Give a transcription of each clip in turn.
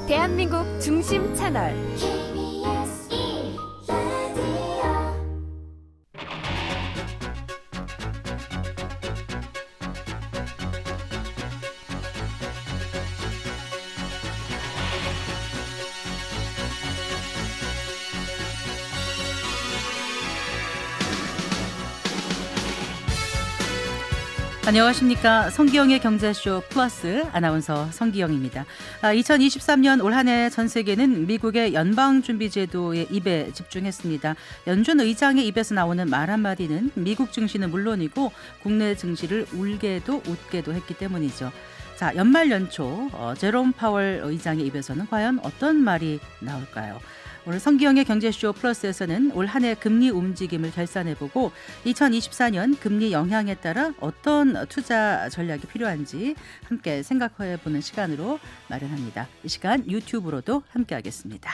대한민국 중심 채널 KBS 1라디오 안녕하십니까. 성기영의 경제쇼 플러스 아나운서 성기영입니다. 2023년 올 한 해 전 세계는 미국의 연방준비제도의 입에 집중했습니다. 연준 의장의 입에서 나오는 말 한마디는 미국 증시는 물론이고 국내 증시를 울게도 웃게도 했기 때문이죠. 자, 연말 연초 제롬 파월 의장의 입에서는 과연 어떤 말이 나올까요? 오늘 성기영의 경제쇼 플러스에서는 올 한 해 금리 움직임을 결산해보고 2024년 금리 영향에 따라 어떤 투자 전략이 필요한지 함께 생각해보는 시간으로 마련합니다. 이 시간 유튜브로도 함께하겠습니다.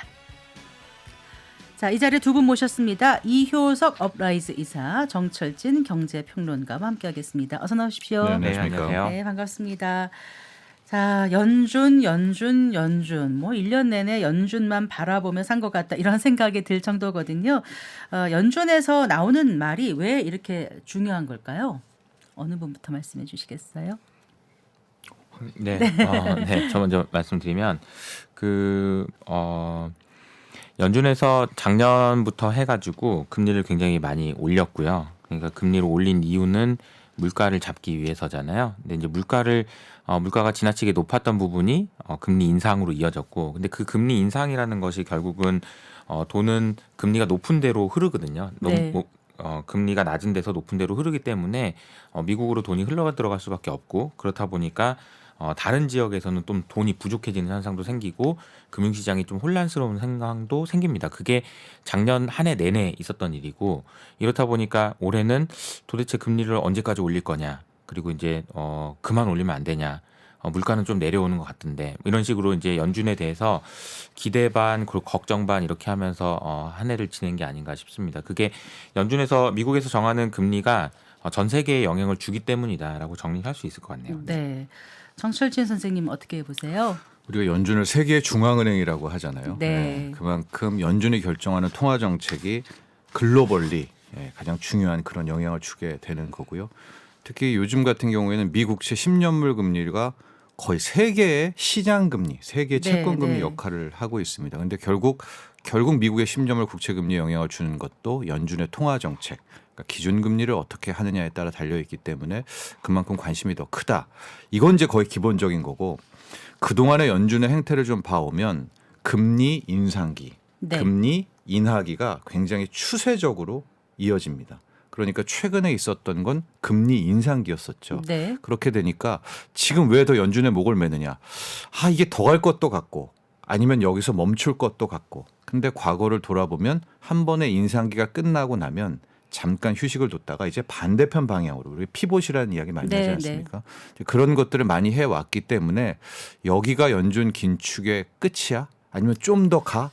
자, 이 자리에 두 분 모셨습니다. 이효석 업라이즈 이사, 정철진 경제평론가와 함께하겠습니다. 어서 나오십시오. 네, 안녕하세요. 네, 반갑습니다. 자, 연준 뭐 1년 내내 연준만 바라보며 산 것 같다 이런 생각이 들 정도거든요. 연준에서 나오는 말이 왜 이렇게 중요한 걸까요? 어느 분부터 말씀해 주시겠어요? 네, 저 먼저 말씀드리면 연준에서 작년부터 해가지고 금리를 굉장히 많이 올렸고요. 그러니까 금리를 올린 이유는 물가를 잡기 위해서잖아요. 근데 이제 물가가 지나치게 높았던 부분이 금리 인상으로 이어졌고, 근데 그 금리 인상이라는 것이 결국은 돈은 금리가 높은 대로 흐르거든요. 네. 금리가 낮은 데서 높은 데로 흐르기 때문에 미국으로 돈이 흘러 들어갈 수밖에 없고, 그렇다 보니까 다른 지역에서는 좀 돈이 부족해지는 현상도 생기고 금융시장이 좀 혼란스러운 상황도 생깁니다. 그게 작년 한 해 내내 있었던 일이고, 이렇다 보니까 올해는 도대체 금리를 언제까지 올릴 거냐, 그리고 이제 그만 올리면 안 되냐, 물가는 좀 내려오는 것 같은데, 이런 식으로 이제 연준에 대해서 기대 반 그리고 걱정 반 이렇게 하면서 한 해를 지낸 게 아닌가 싶습니다. 그게 미국에서 정하는 금리가 전 세계에 영향을 주기 때문이다라고 정리할 수 있을 것 같네요. 네. 정철진 선생님 어떻게 보세요? 우리가 연준을 세계의 중앙은행이라고 하잖아요. 네. 그만큼 연준이 결정하는 통화 정책이 글로벌리 가장 중요한 그런 영향을 주게 되는 거고요. 특히 요즘 같은 경우에는 미국채 10년물 금리가 거의 세계의 시장 금리, 세계 채권 금리 네. 역할을 하고 있습니다. 그런데 결국 미국의 10년물 국채 금리에 영향을 주는 것도 연준의 통화 정책, 그러니까 기준 금리를 어떻게 하느냐에 따라 달려 있기 때문에 그만큼 관심이 더 크다. 이건 이제 거의 기본적인 거고, 그동안의 연준의 행태를 좀 봐오면 금리 인상기, 네. 금리 인하기가 굉장히 추세적으로 이어집니다. 그러니까 최근에 있었던 건 금리 인상기였었죠. 네. 그렇게 되니까 지금 왜 더 연준의 목을 매느냐. 이게 더 갈 것도 같고 아니면 여기서 멈출 것도 같고. 근데 과거를 돌아보면 한 번의 인상기가 끝나고 나면 잠깐 휴식을 뒀다가 이제 반대편 방향으로, 우리 피봇이라는 이야기 많이 하지 않습니까? 그런 것들을 많이 해왔기 때문에 여기가 연준 긴축의 끝이야? 아니면 좀 더 가?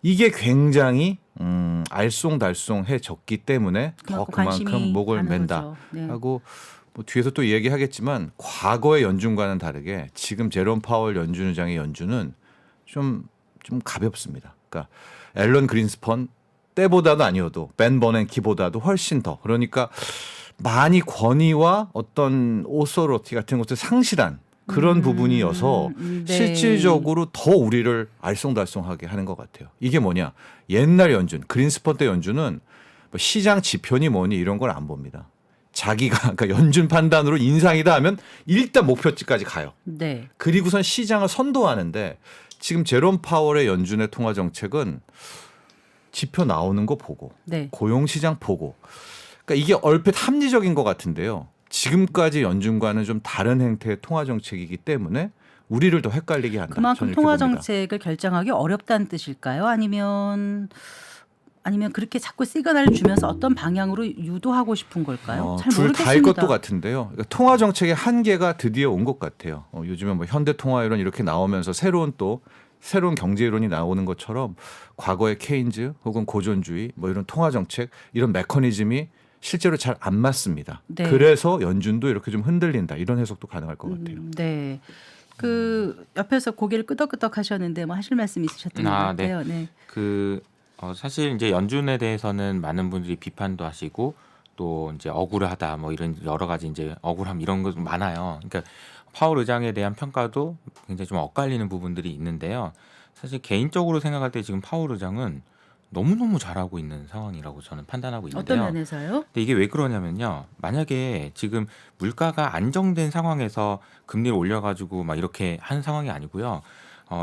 이게 굉장히 알쏭달쏭해졌기 때문에 더 그만큼 목을 맨다 네. 하고, 뭐 뒤에서 또 얘기하겠지만 과거의 연준과는 다르게 지금 제롬 파월 연준 의장의 연준은 좀 가볍습니다. 그러니까 앨런 그린스펀 때보다도 아니어도 벤 버냉키보다도 훨씬 더, 그러니까 많이 권위와 어떤 오소로티 같은 것을 상실한 그런 부분이어서 네. 실질적으로 더 우리를 알쏭달쏭하게 하는 것 같아요. 이게 뭐냐? 옛날 연준, 그린스펀 때 연준은 뭐 시장 지표니 뭐니 이런 걸 안 봅니다. 자기가 그러니까 연준 판단으로 인상이다 하면 일단 목표치까지 가요. 네. 그리고선 시장을 선도하는데, 지금 제롬 파월의 연준의 통화 정책은 지표 나오는 거 보고, 네. 고용시장 보고, 그러니까 이게 얼핏 합리적인 것 같은데요. 지금까지 연준과는 좀 다른 형태의 통화 정책이기 때문에 우리를 더 헷갈리게 한다. 그만큼 저는 이렇게 통화 봅니다. 정책을 결정하기 어렵다는 뜻일까요? 아니면 그렇게 자꾸 시그널을 주면서 어떤 방향으로 유도하고 싶은 걸까요? 잘 둘 모르겠습니다. 다일 것도 같은데요. 그러니까 통화 정책의 한계가 드디어 온 것 같아요. 요즘에 뭐 현대통화 이론 이렇게 나오면서 새로운 경제 이론이 나오는 것처럼 과거의 케인즈 혹은 고전주의 뭐 이런 통화 정책, 이런 메커니즘이 실제로 잘 안 맞습니다. 네. 그래서 연준도 이렇게 좀 흔들린다, 이런 해석도 가능할 것 같아요. 네. 그 옆에서 고개를 끄덕끄덕 하셨는데 뭐 하실 말씀 있으셨던 것 아, 네. 같아요. 네. 사실 이제 연준에 대해서는 많은 분들이 비판도 하시고 또 이제 억울하다 뭐 이런 여러 가지 이제 억울함 이런 거 많아요. 그러니까 파월 의장에 대한 평가도 굉장히 좀 엇갈리는 부분들이 있는데요. 사실 개인적으로 생각할 때 지금 파월 의장은 너무너무 잘하고 있는 상황이라고 저는 판단하고 어떤 있는데요. 면에서요? 근데 이게 왜 그러냐면요. 만약에 지금 물가가 안정된 상황에서 금리를 올려가지고 막 이렇게 한 상황이 아니고요.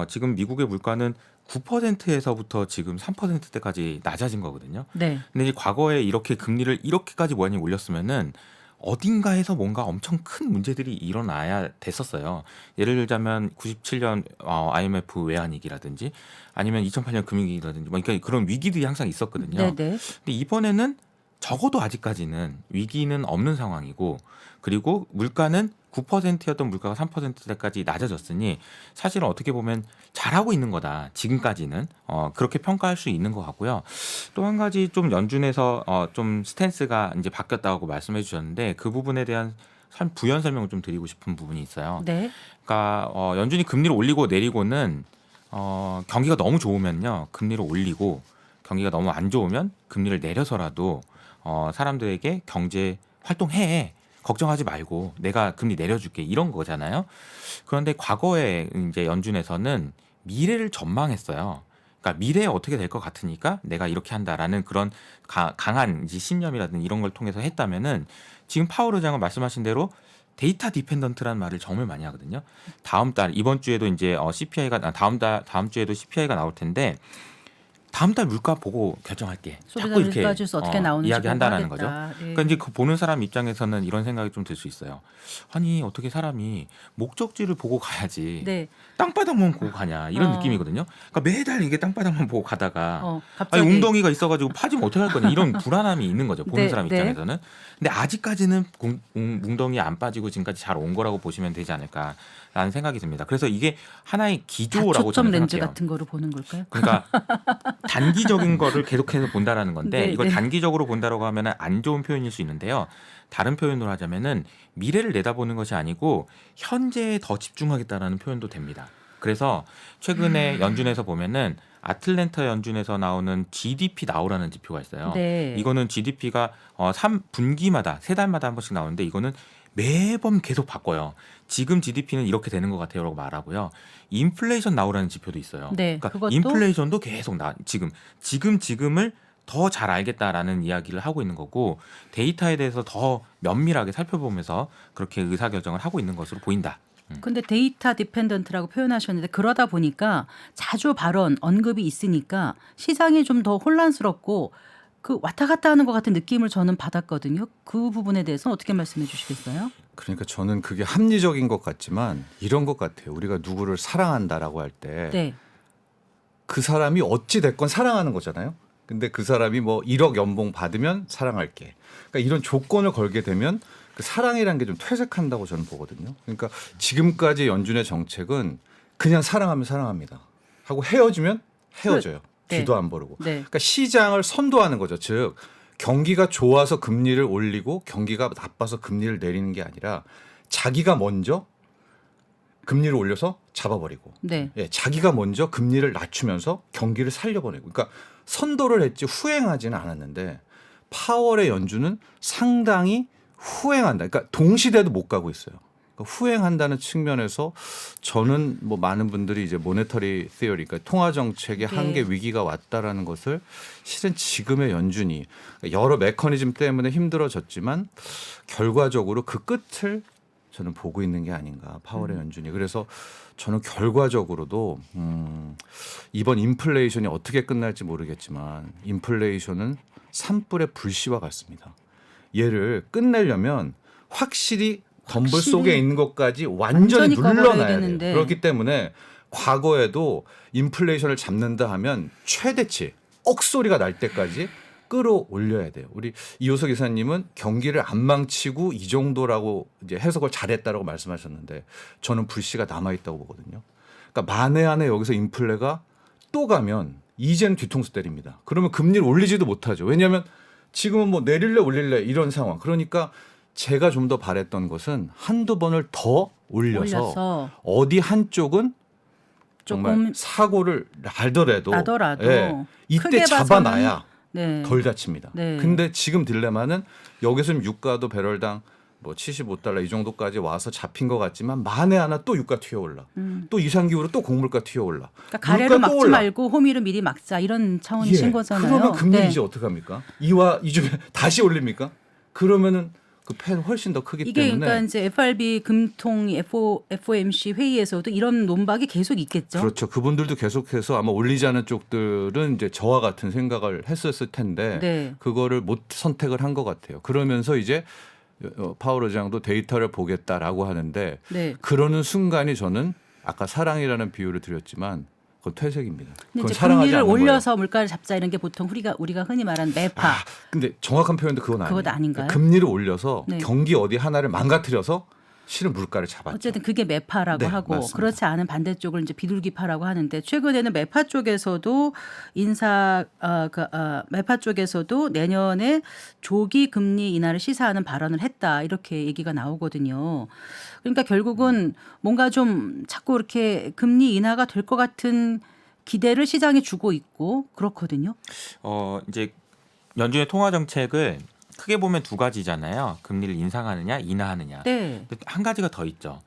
지금 미국의 물가는 9%에서부터 지금 3%대까지 낮아진 거거든요. 네. 근데 이제 과거에 이렇게 금리를 이렇게까지 많이 올렸으면은 어딘가에서 뭔가 엄청 큰 문제들이 일어나야 됐었어요. 예를 들자면 97년 IMF 외환위기라든지 아니면 2008년 금융위기라든지 뭐 그러니까 그런 위기들이 항상 있었거든요. 네, 네. 근데 이번에는 적어도 아직까지는 위기는 없는 상황이고 그리고 물가는 9%였던 물가가 3%대까지 낮아졌으니 사실은 어떻게 보면 잘하고 있는 거다. 지금까지는 그렇게 평가할 수 있는 것 같고요. 또 한 가지 좀 연준에서 좀 스탠스가 이제 바뀌었다고 말씀해 주셨는데 그 부분에 대한 부연 설명을 좀 드리고 싶은 부분이 있어요. 네. 그러니까 연준이 금리를 올리고 내리고는 경기가 너무 좋으면요 금리를 올리고 경기가 너무 안 좋으면 금리를 내려서라도 사람들에게 경제 활동해 걱정하지 말고 내가 금리 내려줄게 이런 거잖아요. 그런데 과거에 이제 연준에서는 미래를 전망했어요. 그러니까 미래에 어떻게 될 것 같으니까 내가 이렇게 한다라는 그런 강한 이제 신념이라든지 이런 걸 통해서 했다면은 지금 파월 의장은 말씀하신 대로 데이터 디펜던트라는 말을 정말 많이 하거든요. 다음 달 이번 주에도 이제 CPI가 다음 주에도 CPI가 나올 텐데 다음 달 물가 보고 결정할게. 소비자 자꾸 이렇게 물가지수 어떻게 나오는지 이야기한다는 보고 거죠. 하겠다. 예. 그러니까 이제 그 보는 사람 입장에서는 이런 생각이 좀 들 수 있어요. 아니 어떻게 사람이 목적지를 보고 가야지 네. 땅바닥만 보고 가냐 이런 어. 느낌이거든요. 그러니까 매달 이게 땅바닥만 보고 가다가 갑자기 아니 웅덩이가 있어가지고 파지면 어떻게 할 거냐 이런 불안함이 있는 거죠. 보는 네, 사람 네. 입장에서는. 근데 아직까지는 웅덩이 안 빠지고 지금까지 잘 온 거라고 보시면 되지 않을까라는 생각이 듭니다. 그래서 이게 하나의 기조라고 다초점 저는 렌즈 생각해요. 같은 거로 보는 걸까요? 그러니까 단기적인 거를 계속해서 본다라는 건데 네, 이걸 네. 단기적으로 본다라고 하면 안 좋은 표현일 수 있는데요. 다른 표현으로 하자면은 미래를 내다보는 것이 아니고 현재에 더 집중하겠다라는 표현도 됩니다. 그래서 최근에 연준에서 보면은 아틀랜타 연준에서 나오는 GDP 나오라는 지표가 있어요. 네. 이거는 GDP가 3분기마다 3달마다 한 번씩 나오는데 이거는 매번 계속 바꿔요. 지금 GDP는 이렇게 되는 것 같아요라고 말하고요. 인플레이션 나오라는 지표도 있어요. 네, 그러니까 그것도? 인플레이션도 계속 지금을 더 잘 알겠다라는 이야기를 하고 있는 거고 데이터에 대해서 더 면밀하게 살펴보면서 그렇게 의사결정을 하고 있는 것으로 보인다. 근데 데이터 디펜던트라고 표현하셨는데 그러다 보니까 자주 발언 언급이 있으니까 시장이 좀 더 혼란스럽고 그 왔다 갔다 하는 것 같은 느낌을 저는 받았거든요. 그 부분에 대해서는 어떻게 말씀해 주시겠어요? 그러니까 저는 그게 합리적인 것 같지만 이런 것 같아요. 우리가 누구를 사랑한다라고 할 때 그 네. 사람이 어찌 됐건 사랑하는 거잖아요. 근데 그 사람이 뭐 1억 연봉 받으면 사랑할게. 그러니까 이런 조건을 걸게 되면 그 사랑이라는 게 좀 퇴색한다고 저는 보거든요. 그러니까 지금까지 연준의 정책은 그냥 사랑하면 사랑합니다. 하고 헤어지면 헤어져요. 네. 귀도 안 보르고. 네. 그러니까 시장을 선도하는 거죠. 즉 경기가 좋아서 금리를 올리고 경기가 나빠서 금리를 내리는 게 아니라 자기가 먼저 금리를 올려서 잡아버리고 네. 자기가 먼저 금리를 낮추면서 경기를 살려보내고 그러니까 선도를 했지 후행하지는 않았는데 파월의 연준은 상당히 후행한다. 그러니까 동시대도 못 가고 있어요. 그러니까 후행한다는 측면에서 저는 뭐 많은 분들이 이제 모네터리 시어리, 그러니까 통화 정책의 네. 한계 위기가 왔다라는 것을 실은 지금의 연준이 여러 메커니즘 때문에 힘들어졌지만 결과적으로 그 끝을 저는 보고 있는 게 아닌가 파월의 연준이. 그래서 저는 결과적으로도 이번 인플레이션이 어떻게 끝날지 모르겠지만 인플레이션은 산불의 불씨와 같습니다. 얘를 끝내려면 확실히 덤불 속에 있는 것까지 완전히 꺼버려야 눌러놔야 돼요. 되는데. 그렇기 때문에 과거에도 인플레이션을 잡는다 하면 최대치 억소리가 날 때까지 끌어올려야 돼요. 우리 이호석 기사님은 경기를 안 망치고 이 정도라고 이제 해석을 잘했다라고 말씀하셨는데 저는 불씨가 남아있다고 보거든요. 그러니까 만에 안에 여기서 인플레가 또 가면 이제는 뒤통수 때립니다. 그러면 금리를 올리지도 못하죠. 왜냐하면 지금은 뭐 내릴래 올릴래 이런 상황. 그러니까 제가 좀 더 바랬던 것은 한두 번을 더 올려서 어디 한쪽은 정말 조금 사고를 나더라도 이때 크게 잡아놔야 네. 덜 다칩니다. 네. 근데 지금 딜레마는 여기서 유가도 배럴당 뭐 75달러 이 정도까지 와서 잡힌 것 같지만 만에 하나 또 유가 튀어올라. 또 이상기후로 또 곡물가 튀어올라. 그러니까 가래로 물가 또 막지 올라. 말고 호미를 미리 막자 이런 차원이신 거잖아요. 그러면 금리 네. 이제 어떻게 합니까? 이와 이중에 다시 올립니까? 그러면은 그 펜 훨씬 더 크기 이게 때문에 그러니까 이제 FRB 금통 FOMC 회의에서도 이런 논박이 계속 있겠죠. 그렇죠. 그분들도 계속해서 아마 올리지 않은 쪽들은 이제 저와 같은 생각을 했었을 텐데 네. 그거를 못 선택을 한 것 같아요. 그러면서 이제 파월 의장도 데이터를 보겠다라고 하는데 네. 그러는 순간이 저는 아까 사랑이라는 비유를 드렸지만 그건 퇴색입니다. 근데 그건 이제 사랑하지 금리를 않는 거예요. 올려서 물가를 잡자 이런 게 보통 우리가 흔히 말하는 매파. 근데 정확한 표현도 그건 아니에요. 그건 아닌가요? 금리를 올려서 네. 경기 어디 하나를 망가뜨려서 실은 물가를 잡았죠. 어쨌든 그게 매파라고 네, 하고 맞습니다. 그렇지 않은 반대쪽을 이제 비둘기파라고 하는데 최근에는 매파 쪽에서도 매파 쪽에서도 내년에 조기 금리 인하를 시사하는 발언을 했다 이렇게 얘기가 나오거든요. 그러니까 결국은 뭔가 좀 자꾸 이렇게 금리 인하가 될 것 같은 기대를 시장에 주고 있고 그렇거든요. 이제 연준의 통화 정책을 크게 보면 두 가지잖아요. 금리를 인상하느냐, 인하하느냐. 네. 근데 한 가지가 더 있죠.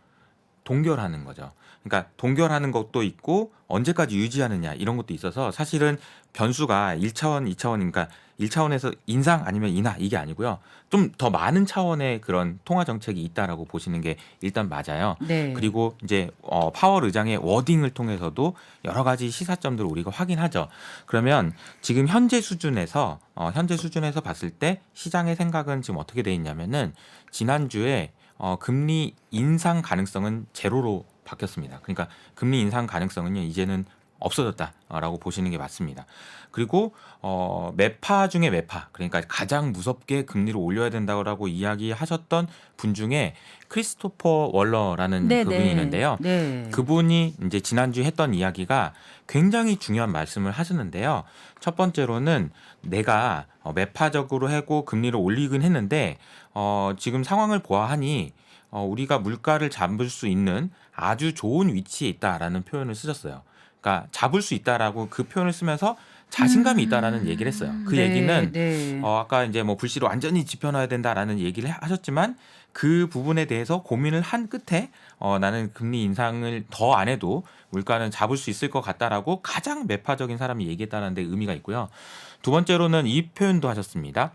동결하는 거죠. 그러니까 동결하는 것도 있고 언제까지 유지하느냐 이런 것도 있어서 사실은 변수가 1차원, 2차원, 그러니까 1차원에서 인상 아니면 인하 이게 아니고요. 좀 더 많은 차원의 그런 통화 정책이 있다라고 보시는 게 일단 맞아요. 네. 그리고 이제 파월 의장의 워딩을 통해서도 여러 가지 시사점들을 우리가 확인하죠. 그러면 지금 현재 수준에서 봤을 때 시장의 생각은 지금 어떻게 돼 있냐면은 지난주에 금리 인상 가능성은 제로로 바뀌었습니다. 그러니까 금리 인상 가능성은요 이제는 없어졌다라고 보시는 게 맞습니다. 그리고 매파 중에 매파, 그러니까 가장 무섭게 금리를 올려야 된다고 이야기하셨던 분 중에 크리스토퍼 월러라는 네, 그분이 네. 있는데요. 네. 그분이 이제 지난주에 했던 이야기가 굉장히 중요한 말씀을 하시는데요. 첫 번째로는 내가 매파적으로 하고 금리를 올리긴 했는데 지금 상황을 보아하니 우리가 물가를 잡을 수 있는 아주 좋은 위치에 있다라는 표현을 쓰셨어요. 그러니까 잡을 수 있다라고 그 표현을 쓰면서 자신감이 있다라는 얘기를 했어요. 그 네, 얘기는 네. 아까 이제 뭐 불씨를 완전히 지펴놔야 된다라는 얘기를 하셨지만 그 부분에 대해서 고민을 한 끝에 나는 금리 인상을 더 안 해도 물가는 잡을 수 있을 것 같다라고 가장 매파적인 사람이 얘기했다는 데 의미가 있고요. 두 번째로는 이 표현도 하셨습니다.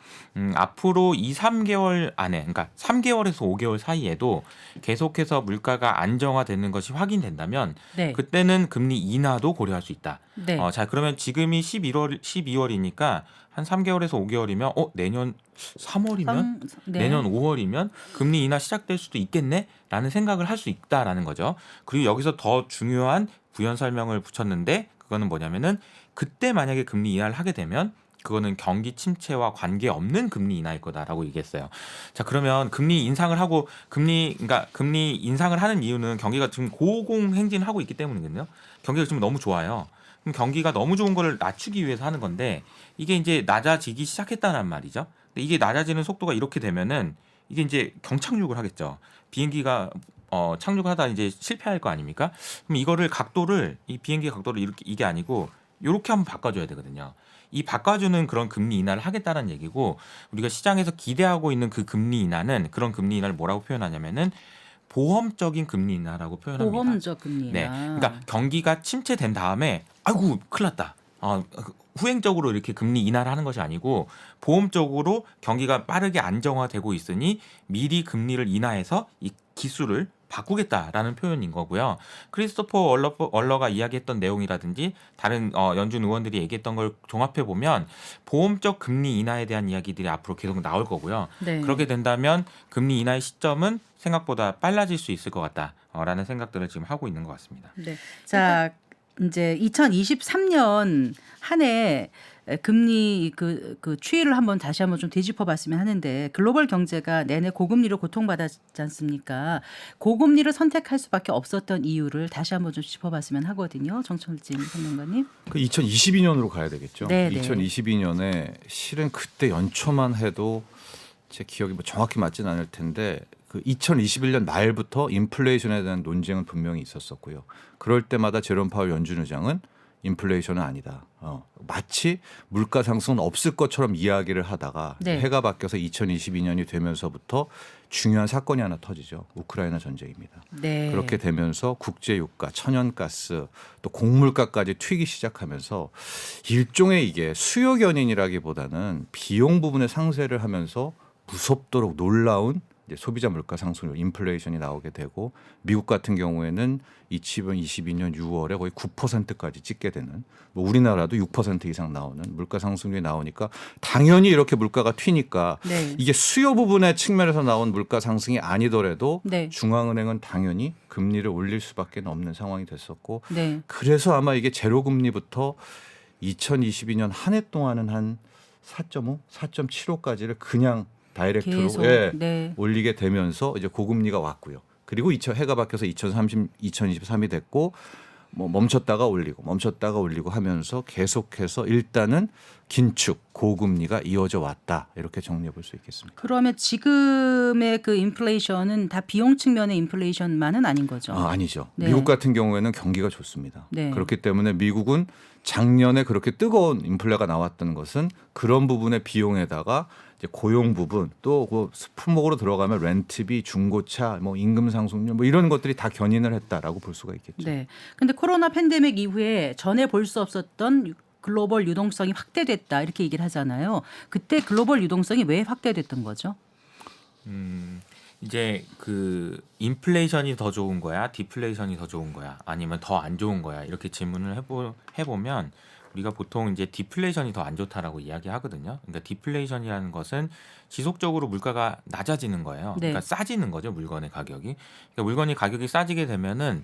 앞으로 2, 3개월 안에, 그러니까 3개월에서 5개월 사이에도 계속해서 물가가 안정화되는 것이 확인된다면 네. 그때는 금리 인하도 고려할 수 있다. 네. 자, 그러면 지금이 12월이니까 한 3개월에서 5개월이면 내년 3월이면 네. 내년 5월이면 금리 인하 시작될 수도 있겠네라는 생각을 할 수 있다라는 거죠. 그리고 여기서 더 중요한 부연 설명을 붙였는데 그거는 뭐냐면은 그때 만약에 금리 인하를 하게 되면 그거는 경기 침체와 관계없는 금리 인하일 거다라고 얘기했어요. 자, 그러면 금리 인상을 하고 금리 인상을 하는 이유는 경기가 지금 고공행진하고 있기 때문이거든요. 경기가 지금 너무 좋아요. 그럼 경기가 너무 좋은 거를 낮추기 위해서 하는 건데 이게 이제 낮아지기 시작했다는 말이죠. 근데 이게 낮아지는 속도가 이렇게 되면은 이게 이제 경착륙을 하겠죠. 비행기가 착륙하다 이제 실패할 거 아닙니까? 그럼 이 비행기 각도를 이게 아니고 이렇게 한번 바꿔줘야 되거든요. 이 바꿔주는 그런 금리 인하를 하겠다는 얘기고 우리가 시장에서 기대하고 있는 그 금리 인하는 그런 금리 인하를 뭐라고 표현하냐면은 보험적인 금리 인하라고 표현합니다. 보험적 금리 인하. 네, 그러니까 경기가 침체된 다음에 아이고 큰일 났다. 후행적으로 이렇게 금리 인하를 하는 것이 아니고 보험적으로 경기가 빠르게 안정화되고 있으니 미리 금리를 인하해서 이 기술을 바꾸겠다라는 표현인 거고요. 크리스토퍼 월러가 이야기했던 내용이라든지 다른 연준 의원들이 얘기했던 걸 종합해 보면 보험적 금리 인하에 대한 이야기들이 앞으로 계속 나올 거고요. 네. 그렇게 된다면 금리 인하의 시점은 생각보다 빨라질 수 있을 것 같다라는 생각들을 지금 하고 있는 것 같습니다. 네. 자, 이제 2023년 한 해 금리 그 추이를 다시 한번 좀 되짚어봤으면 하는데 글로벌 경제가 내내 고금리로 고통받았지 않습니까? 고금리를 선택할 수밖에 없었던 이유를 다시 한번 좀 짚어봤으면 하거든요. 정철진 평론가님. 그 2022년으로 가야 되겠죠. 네, 네. 2022년에 실은 그때 연초만 해도 제 기억이 뭐 정확히 맞진 않을 텐데 그 2021년 말부터 인플레이션에 대한 논쟁은 분명히 있었었고요. 그럴 때마다 제롬 파월 연준 의장은 인플레이션은 아니다. 마치 물가 상승은 없을 것처럼 이야기를 하다가 네. 해가 바뀌어서 2022년이 되면서부터 중요한 사건이 하나 터지죠. 우크라이나 전쟁입니다. 네. 그렇게 되면서 국제 유가, 천연가스, 또 곡물가까지 튀기 시작하면서 일종의 이게 수요 견인이라기보다는 비용 부분의 상쇄를 하면서 무섭도록 놀라운 이제 소비자 물가 상승률, 인플레이션이 나오게 되고 미국 같은 경우에는 2022년 6월에 거의 9%까지 찍게 되는 뭐 우리나라도 6% 이상 나오는 물가 상승률이 나오니까 당연히 이렇게 물가가 튀니까 네. 이게 수요 부분의 측면에서 나온 물가 상승이 아니더라도 네. 중앙은행은 당연히 금리를 올릴 수밖에 없는 상황이 됐었고 네. 그래서 아마 이게 제로 금리부터 2022년 한 해 동안은 한 4.5, 4.75까지를 그냥 다이렉트로 계속. 예, 네. 올리게 되면서 이제 고금리가 왔고요. 그리고 해가 바뀌어서 2023이 됐고 뭐 멈췄다가 올리고 하면서 계속해서 일단은 긴축 고금리가 이어져 왔다 이렇게 정리해 볼 수 있겠습니다. 그러면 지금의 그 인플레이션은 다 비용 측면의 인플레이션만은 아닌 거죠. 아니죠. 네. 미국 같은 경우에는 경기가 좋습니다. 네. 그렇기 때문에 미국은 작년에 그렇게 뜨거운 인플레가 나왔던 것은 그런 부분의 비용에다가 이제 고용 부분 또 그 품목으로 들어가면 렌트비, 중고차, 뭐 임금 상승률 뭐 이런 것들이 다 견인을 했다라고 볼 수가 있겠죠. 네. 근데 코로나 팬데믹 이후에 전에 볼 수 없었던 글로벌 유동성이 확대됐다 이렇게 얘기를 하잖아요. 그때 글로벌 유동성이 왜 확대됐던 거죠? 이제 그 인플레이션이 더 좋은 거야, 디플레이션이 더 좋은 거야, 아니면 더 안 좋은 거야 이렇게 질문을 해보면 우리가 보통 이제 디플레이션이 더 안 좋다라고 이야기하거든요. 그러니까 디플레이션이라는 것은 지속적으로 물가가 낮아지는 거예요. 네. 그러니까 싸지는 거죠 물건의 가격이. 그러니까 물건의 가격이 싸지게 되면은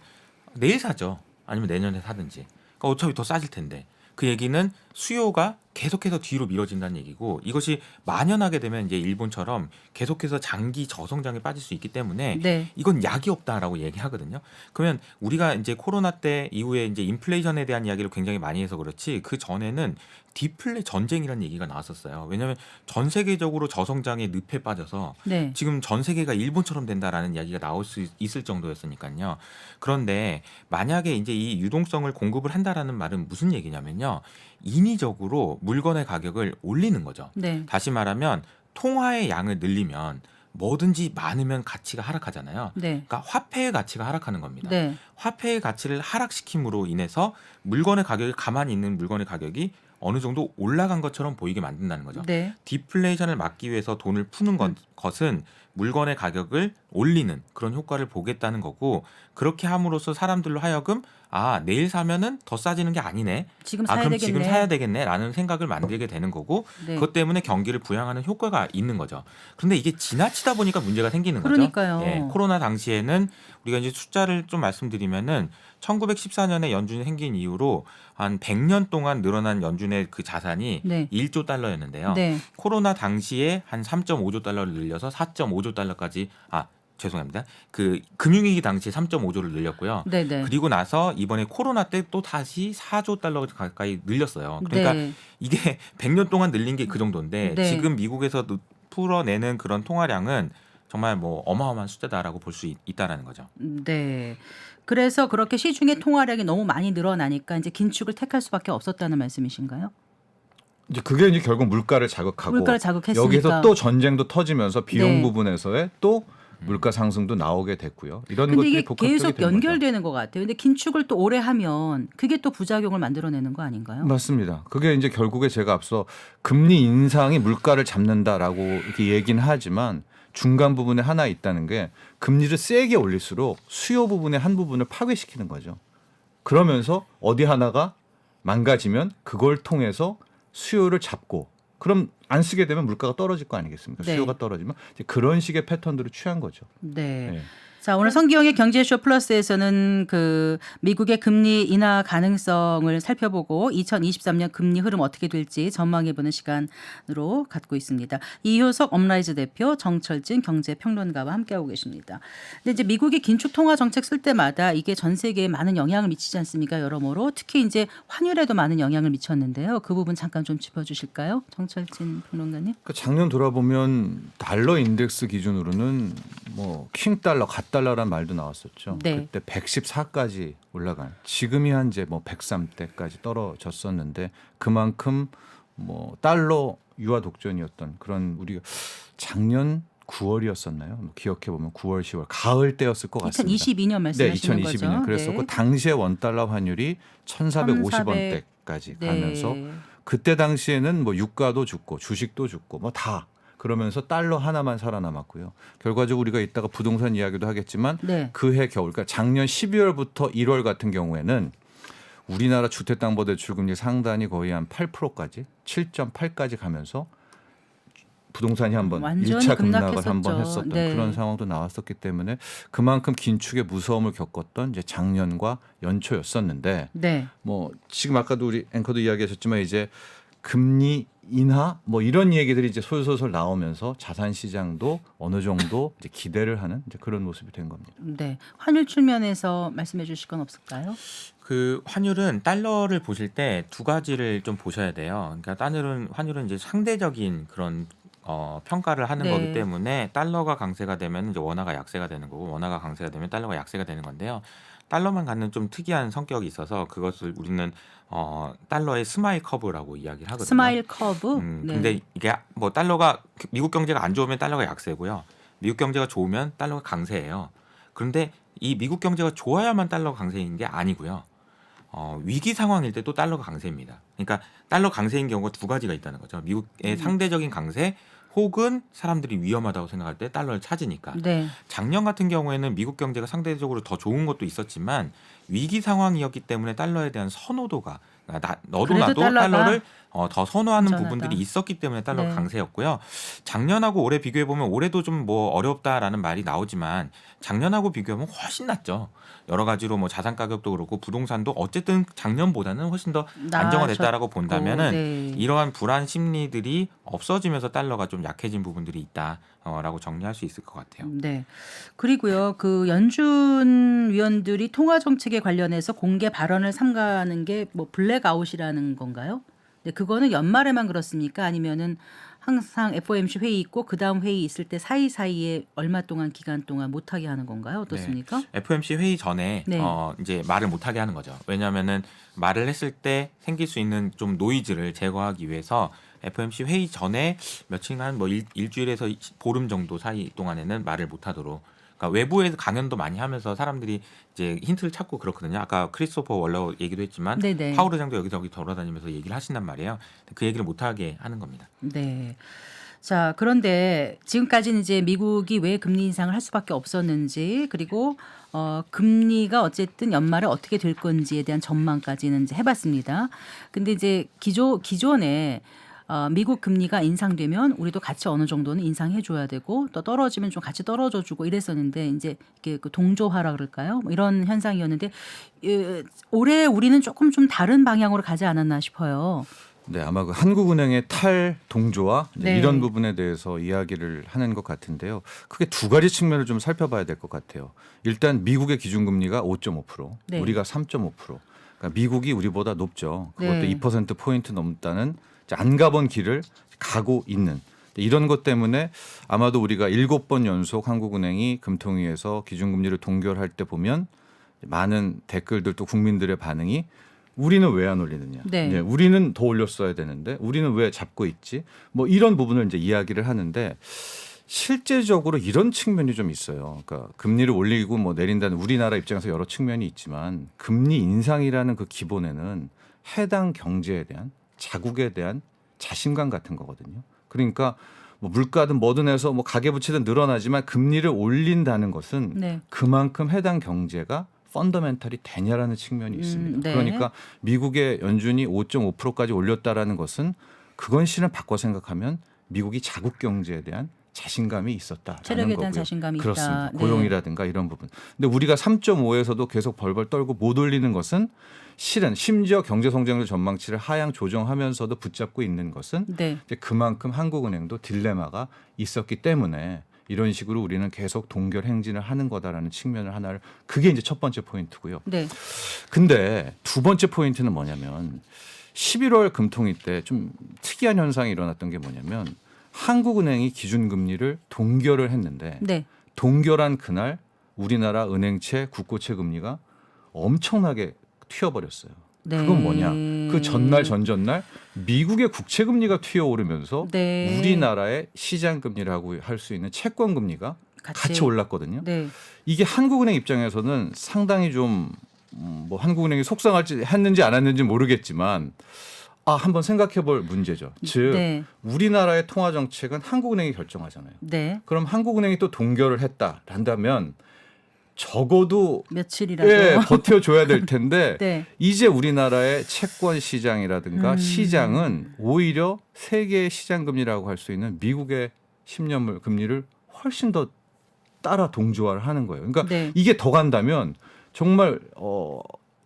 내일 사죠, 아니면 내년에 사든지. 그러니까 어차피 더 싸질 텐데. 그 얘기는 수요가 계속해서 뒤로 미뤄진다는 얘기고 이것이 만연하게 되면 이제 일본처럼 계속해서 장기 저성장에 빠질 수 있기 때문에 네. 이건 약이 없다라고 얘기하거든요. 그러면 우리가 이제 코로나 때 이후에 이제 인플레이션에 대한 이야기를 굉장히 많이 해서 그렇지 그 전에는 디플레 전쟁이라는 얘기가 나왔었어요. 왜냐하면 전 세계적으로 저성장의 늪에 빠져서 네. 지금 전 세계가 일본처럼 된다라는 이야기가 나올 수 있을 정도였으니까요. 그런데 만약에 이제 이 유동성을 공급을 한다라는 말은 무슨 얘기냐면요. 인위적으로 물건의 가격을 올리는 거죠. 네. 다시 말하면 통화의 양을 늘리면 뭐든지 많으면 가치가 하락하잖아요. 네. 그러니까 화폐의 가치가 하락하는 겁니다. 네. 화폐의 가치를 하락시킴으로 인해서 물건의 가격이 가만히 있는 물건의 가격이 어느 정도 올라간 것처럼 보이게 만든다는 거죠. 네. 디플레이션을 막기 위해서 돈을 푸는 것은 물건의 가격을 올리는 그런 효과를 보겠다는 거고 그렇게 함으로써 사람들로 하여금 내일 사면은 더 싸지는 게 아니네. 지금 사야 그럼 되겠네. 지금 사야 되겠네라는 생각을 만들게 되는 거고 네. 그것 때문에 경기를 부양하는 효과가 있는 거죠. 그런데 이게 지나치다 보니까 문제가 생기는 거죠. 그러니까요. 예, 코로나 당시에는 우리가 이제 숫자를 좀 말씀드리면은 1914년에 연준이 생긴 이후로 한 100년 동안 늘어난 연준의 그 자산이 네. 1조 달러였는데요. 네. 코로나 당시에 한 3.5조 달러를 늘려서 4.5조 달러까지 죄송합니다. 그 금융위기 당시에 3.5조를 늘렸고요. 네. 네. 그리고 나서 이번에 코로나 때 또 다시 4조 달러 가까이 늘렸어요. 그러니까 네. 이게 100년 동안 늘린 게 그 정도인데 네. 지금 미국에서 풀어내는 그런 통화량은 정말 뭐 어마어마한 숫자다라고 볼 수 있다라는 거죠. 네. 그래서 그렇게 시중의 통화량이 너무 많이 늘어나니까 이제 긴축을 택할 수밖에 없었다는 말씀이신가요? 이제 그게 이제 결국 물가를 자극하고 물가를 자극했으니까. 여기서 또 전쟁도 터지면서 비용 네. 부분에서의 또 물가 상승도 나오게 됐고요. 이런 근데 것들이 이게 복합적이 계속 되는 거죠. 연결되는 것 같아요. 근데 긴축을 또 오래 하면 그게 또 부작용을 만들어내는 거 아닌가요? 맞습니다. 그게 이제 결국에 제가 앞서 금리 인상이 물가를 잡는다라고 이렇게 얘기는 하지만 중간 부분에 하나 있다는 게 금리를 세게 올릴수록 수요 부분의 한 부분을 파괴시키는 거죠. 그러면서 어디 하나가 망가지면 그걸 통해서 수요를 잡고 그럼 안 쓰게 되면 물가가 떨어질 거 아니겠습니까? 네. 수요가 떨어지면 이제 그런 식의 패턴들을 취한 거죠. 네. 네. 자, 오늘 성기영의 경제쇼 플러스에서는 그 미국의 금리 인하 가능성을 살펴보고 2023년 금리 흐름 어떻게 될지 전망해보는 시간으로 갖고 있습니다. 이효석 업라이즈 대표, 정철진 경제평론가와 함께하고 계십니다. 근데 이제 미국이 긴축 통화 정책 쓸 때마다 이게 전 세계에 많은 영향을 미치지 않습니까? 여러모로 특히 이제 환율에도 많은 영향을 미쳤는데요. 그 부분 잠깐 좀 짚어주실까요, 정철진 평론가님? 그러니까 작년 돌아보면 달러 인덱스 기준으로는 뭐 킹달러, 갓달러란 말도 나왔었죠. 네. 그때 114까지 올라간. 지금이 현재 뭐 103대까지 떨어졌었는데 그만큼 뭐 달러 유화 독전이었던 그런 우리가 작년 9월이었었나요? 기억해 보면 9월, 10월 가을 때였을 것 같습니다. 2022년 말씀하시는 네, 거죠? 2022년 그랬었고 네. 당시에 원달러 환율이 1,450원대까지 가면서 네. 그때 당시에는 뭐 유가도 죽고 주식도 죽고 뭐 다 그러면서 달러 하나만 살아남았고요. 결과적으로 우리가 이따가 부동산 이야기도 하겠지만 네. 그해 겨울, 그러니까 작년 12월부터 1월 같은 경우에는 우리나라 주택담보대출금리 상단이 거의 한 8%까지 7.8까지 가면서 부동산이 한번 완전히 1차 급락을 급락했었죠. 한번 했었던 네. 그런 상황도 나왔었기 때문에 그만큼 긴축의 무서움을 겪었던 이제 작년과 연초였었는데 네. 뭐 지금 아까도 우리 앵커도 이야기하셨지만 이제 금리 인하 뭐 이런 얘기들이 이제 솔솔솔 나오면서 자산 시장도 어느 정도 이제 기대를 하는 이제 그런 모습이 된 겁니다. 네. 환율 측면에서 말씀해 주실 건 없을까요? 그 환율은 달러를 보실 때 두 가지를 좀 보셔야 돼요. 그러니까 환율은 이제 상대적인 그런 평가를 하는 네. 거기 때문에 달러가 강세가 되면 이제 원화가 약세가 되는 거고 원화가 강세가 되면 달러가 약세가 되는 건데요. 달러만 갖는 좀 특이한 성격이 있어서 그것을 우리는 달러의 스마일 커브라고 이야기를 하거든요. 스마일 커브. 네. 근데 이게 뭐 달러가 미국 경제가 안 좋으면 달러가 약세고요. 미국 경제가 좋으면 달러가 강세예요. 그런데 이 미국 경제가 좋아야만 달러가 강세인 게 아니고요. 위기 상황일 때 또 달러가 강세입니다. 그러니까 달러 강세인 경우가 두 가지가 있다는 거죠. 미국의 상대적인 강세 혹은 사람들이 위험하다고 생각할 때 달러를 찾으니까. 네. 작년 같은 경우에는 미국 경제가 상대적으로 더 좋은 것도 있었지만 위기 상황이었기 때문에 달러에 대한 선호도가 너도 그래도 나도 달러가 달러를 더 선호하는 안전하다. 부분들이 있었기 때문에 달러가 네. 강세였고요. 작년하고 올해 비교해 보면 올해도 좀 뭐 어렵다라는 말이 나오지만 작년하고 비교하면 훨씬 낫죠. 여러 가지로 뭐 자산 가격도 그렇고 부동산도 어쨌든 작년보다는 훨씬 더 안정화됐다라고 본다면은 네. 이러한 불안 심리들이 없어지면서 달러가 좀 약해진 부분들이 있다라고 정리할 수 있을 것 같아요. 네. 그리고요. 그 연준 위원들이 통화 정책에 관련해서 공개 발언을 삼가는 게 뭐 블랙아웃이라는 건가요? 네, 그거는 연말에만 그렇습니까? 아니면은 항상 FOMC 회의 있고 그다음 회의 있을 때 사이사이에 얼마 동안 기간 동안 못 하게 하는 건가요? 어떻습니까? FOMC 회의 전에 네. 이제 말을 못 하게 하는 거죠. 왜냐하면은 말을 했을 때 생길 수 있는 좀 노이즈를 제거하기 위해서 FOMC 회의 전에 며칠간 뭐 일주일에서 보름 정도 사이 동안에는 말을 못 하도록. 그러니까 외부에서 강연도 많이 하면서 사람들이 이제 힌트를 찾고 그렇거든요. 아까 크리스토퍼 월러 얘기도 했지만 네네. 파월 의장도 여기저기 돌아다니면서 얘기를 하신단 말이에요. 그 얘기를 못 하게 하는 겁니다. 네. 자, 그런데 지금까지는 이제 미국이 왜 금리 인상을 할 수밖에 없었는지 그리고 금리가 어쨌든 연말에 어떻게 될 건지에 대한 전망까지는 이제 해봤습니다. 근데 이제 기존에 미국 금리가 인상되면 우리도 같이 어느 정도는 인상해줘야 되고 또 떨어지면 좀 같이 떨어져주고 이랬었는데 이제 이게 그 동조화라 그럴까요? 뭐 이런 현상이었는데 올해 우리는 조금 좀 다른 방향으로 가지 않았나 싶어요. 네, 아마 그 한국은행의 탈동조와 네. 이런 부분에 대해서 이야기를 하는 것 같은데요. 크게 두 가지 측면을 좀 살펴봐야 될 것 같아요. 일단 미국의 기준금리가 5.5%, 네. 우리가 3.5%. 그러니까 미국이 우리보다 높죠. 그것도 네. 2%포인트 넘다는 안 가본 길을 가고 있는 이런 것 때문에 아마도 우리가 7번 연속 한국은행이 금통위에서 기준금리를 동결할 때 보면 많은 댓글들 또 국민들의 반응이 우리는 왜 안 올리느냐. 네. 우리는 더 올렸어야 되는데 우리는 왜 잡고 있지? 뭐 이런 부분을 이제 이야기를 하는데 실제적으로 이런 측면이 좀 있어요. 그러니까 금리를 올리고 뭐 내린다는 우리나라 입장에서 여러 측면이 있지만 금리 인상이라는 그 기본에는 해당 경제에 대한 자국에 대한 자신감 같은 거거든요. 그러니까 뭐 물가든 뭐든 해서 뭐 가계부채든 늘어나지만 금리를 올린다는 것은 네. 그만큼 해당 경제가 펀더멘탈이 되냐라는 측면이 있습니다. 네. 그러니까 미국의 연준이 5.5%까지 올렸다라는 것은 그건 실은 바꿔 생각하면 미국이 자국 경제에 대한 자신감이 있었다. 체력에 대한 자신감이 그렇습니다. 있다. 네. 고용이라든가 이런 부분. 근데 우리가 3.5에서도 계속 벌벌 떨고 못 올리는 것은 실은 심지어 경제 성장률 전망치를 하향 조정하면서도 붙잡고 있는 것은 네. 이제 그만큼 한국은행도 딜레마가 있었기 때문에 이런 식으로 우리는 계속 동결 행진을 하는 거다라는 측면을 하나를 그게 이제 첫 번째 포인트고요. 네. 근데 두 번째 포인트는 뭐냐면 11월 금통위 때 좀 특이한 현상이 일어났던 게 뭐냐면 한국은행이 기준금리를 동결을 했는데 네. 동결한 그날 우리나라 은행채 국고채 금리가 엄청나게 튀어버렸어요. 네. 그건 뭐냐? 그 전날 전전날 미국의 국채 금리가 튀어오르면서 네. 우리나라의 시장 금리라고 할 수 있는 채권 금리가 같이 올랐거든요. 네. 이게 한국은행 입장에서는 상당히 좀 뭐 한국은행이 속상할지 했는지 안 했는지 모르겠지만 한번 생각해볼 문제죠. 즉 네. 우리나라의 통화 정책은 한국은행이 결정하잖아요. 네. 그럼 한국은행이 또 동결을 했다란다면 적어도 며칠이라도 버텨줘야 될 텐데 네. 이제 우리나라의 채권 시장이라든가 시장은 오히려 세계의 시장 금리라고 할 수 있는 미국의 10년물 금리를 훨씬 더 따라 동조화를 하는 거예요. 그러니까 네. 이게 더 간다면 정말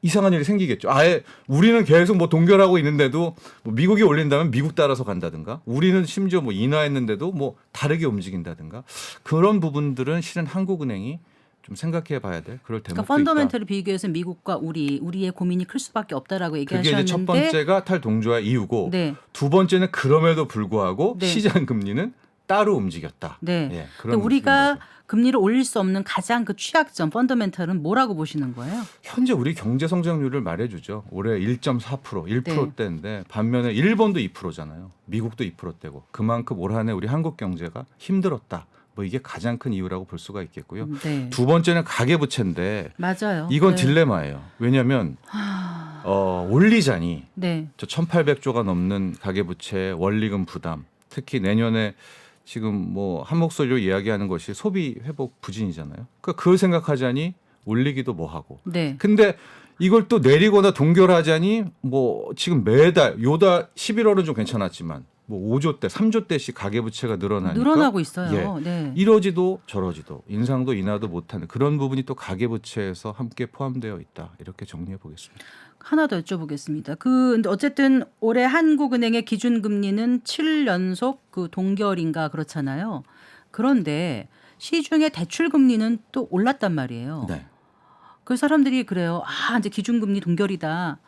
이상한 일이 생기겠죠. 아예 우리는 계속 뭐 동결하고 있는데도 뭐 미국이 올린다면 미국 따라서 간다든가 우리는 심지어 뭐 인하했는데도 뭐 다르게 움직인다든가 그런 부분들은 실은 한국은행이 좀 생각해 봐야 될 그럴 대목도 그러니까 펀더멘털을 비교해서 미국과 우리의 고민이 클 수밖에 없다라고 그게 얘기하셨는데 이제 첫 번째가 탈동조화 이유고 네. 두 번째는 그럼에도 불구하고 네. 시장 금리는 따로 움직였다. 네. 예, 근데 우리가 금리를 올릴 수 없는 가장 그 취약점 펀더멘털은 뭐라고 보시는 거예요? 현재 우리 경제 성장률을 말해주죠. 올해 1.4% 1%대인데 반면에 일본도 2%잖아요. 미국도 2%대고 그만큼 올 한해 우리 한국 경제가 힘들었다. 뭐 이게 가장 큰 이유라고 볼 수가 있겠고요. 네. 두 번째는 가계부채인데 맞아요. 이건 네. 딜레마예요. 왜냐하면 올리자니 네. 저 1,800조가 넘는 가계부채 원리금 부담 특히 내년에 지금 뭐 한 목소리로 이야기하는 것이 소비 회복 부진이잖아요. 그러니까 그걸 생각하자니 올리기도 뭐하고. 네. 근데 이걸 또 내리거나 동결하자니 뭐 지금 매달 요달 11월은 좀 괜찮았지만 뭐 5조 대 3조 대씩 가계부채가 늘어나고 있어요. 예. 네. 이러지도 저러지도 인상도 인하도 못하는 그런 부분이 또 가계부채에서 함께 포함되어 있다. 이렇게 정리해 보겠습니다. 하나 더 여쭤보겠습니다. 근데 어쨌든 올해 한국은행의 기준금리는 7연속 그 동결인가 그렇잖아요. 그런데 시중의 대출금리는 또 올랐단 말이에요. 네. 그 사람들이 그래요. 이제 기준금리 동결이다.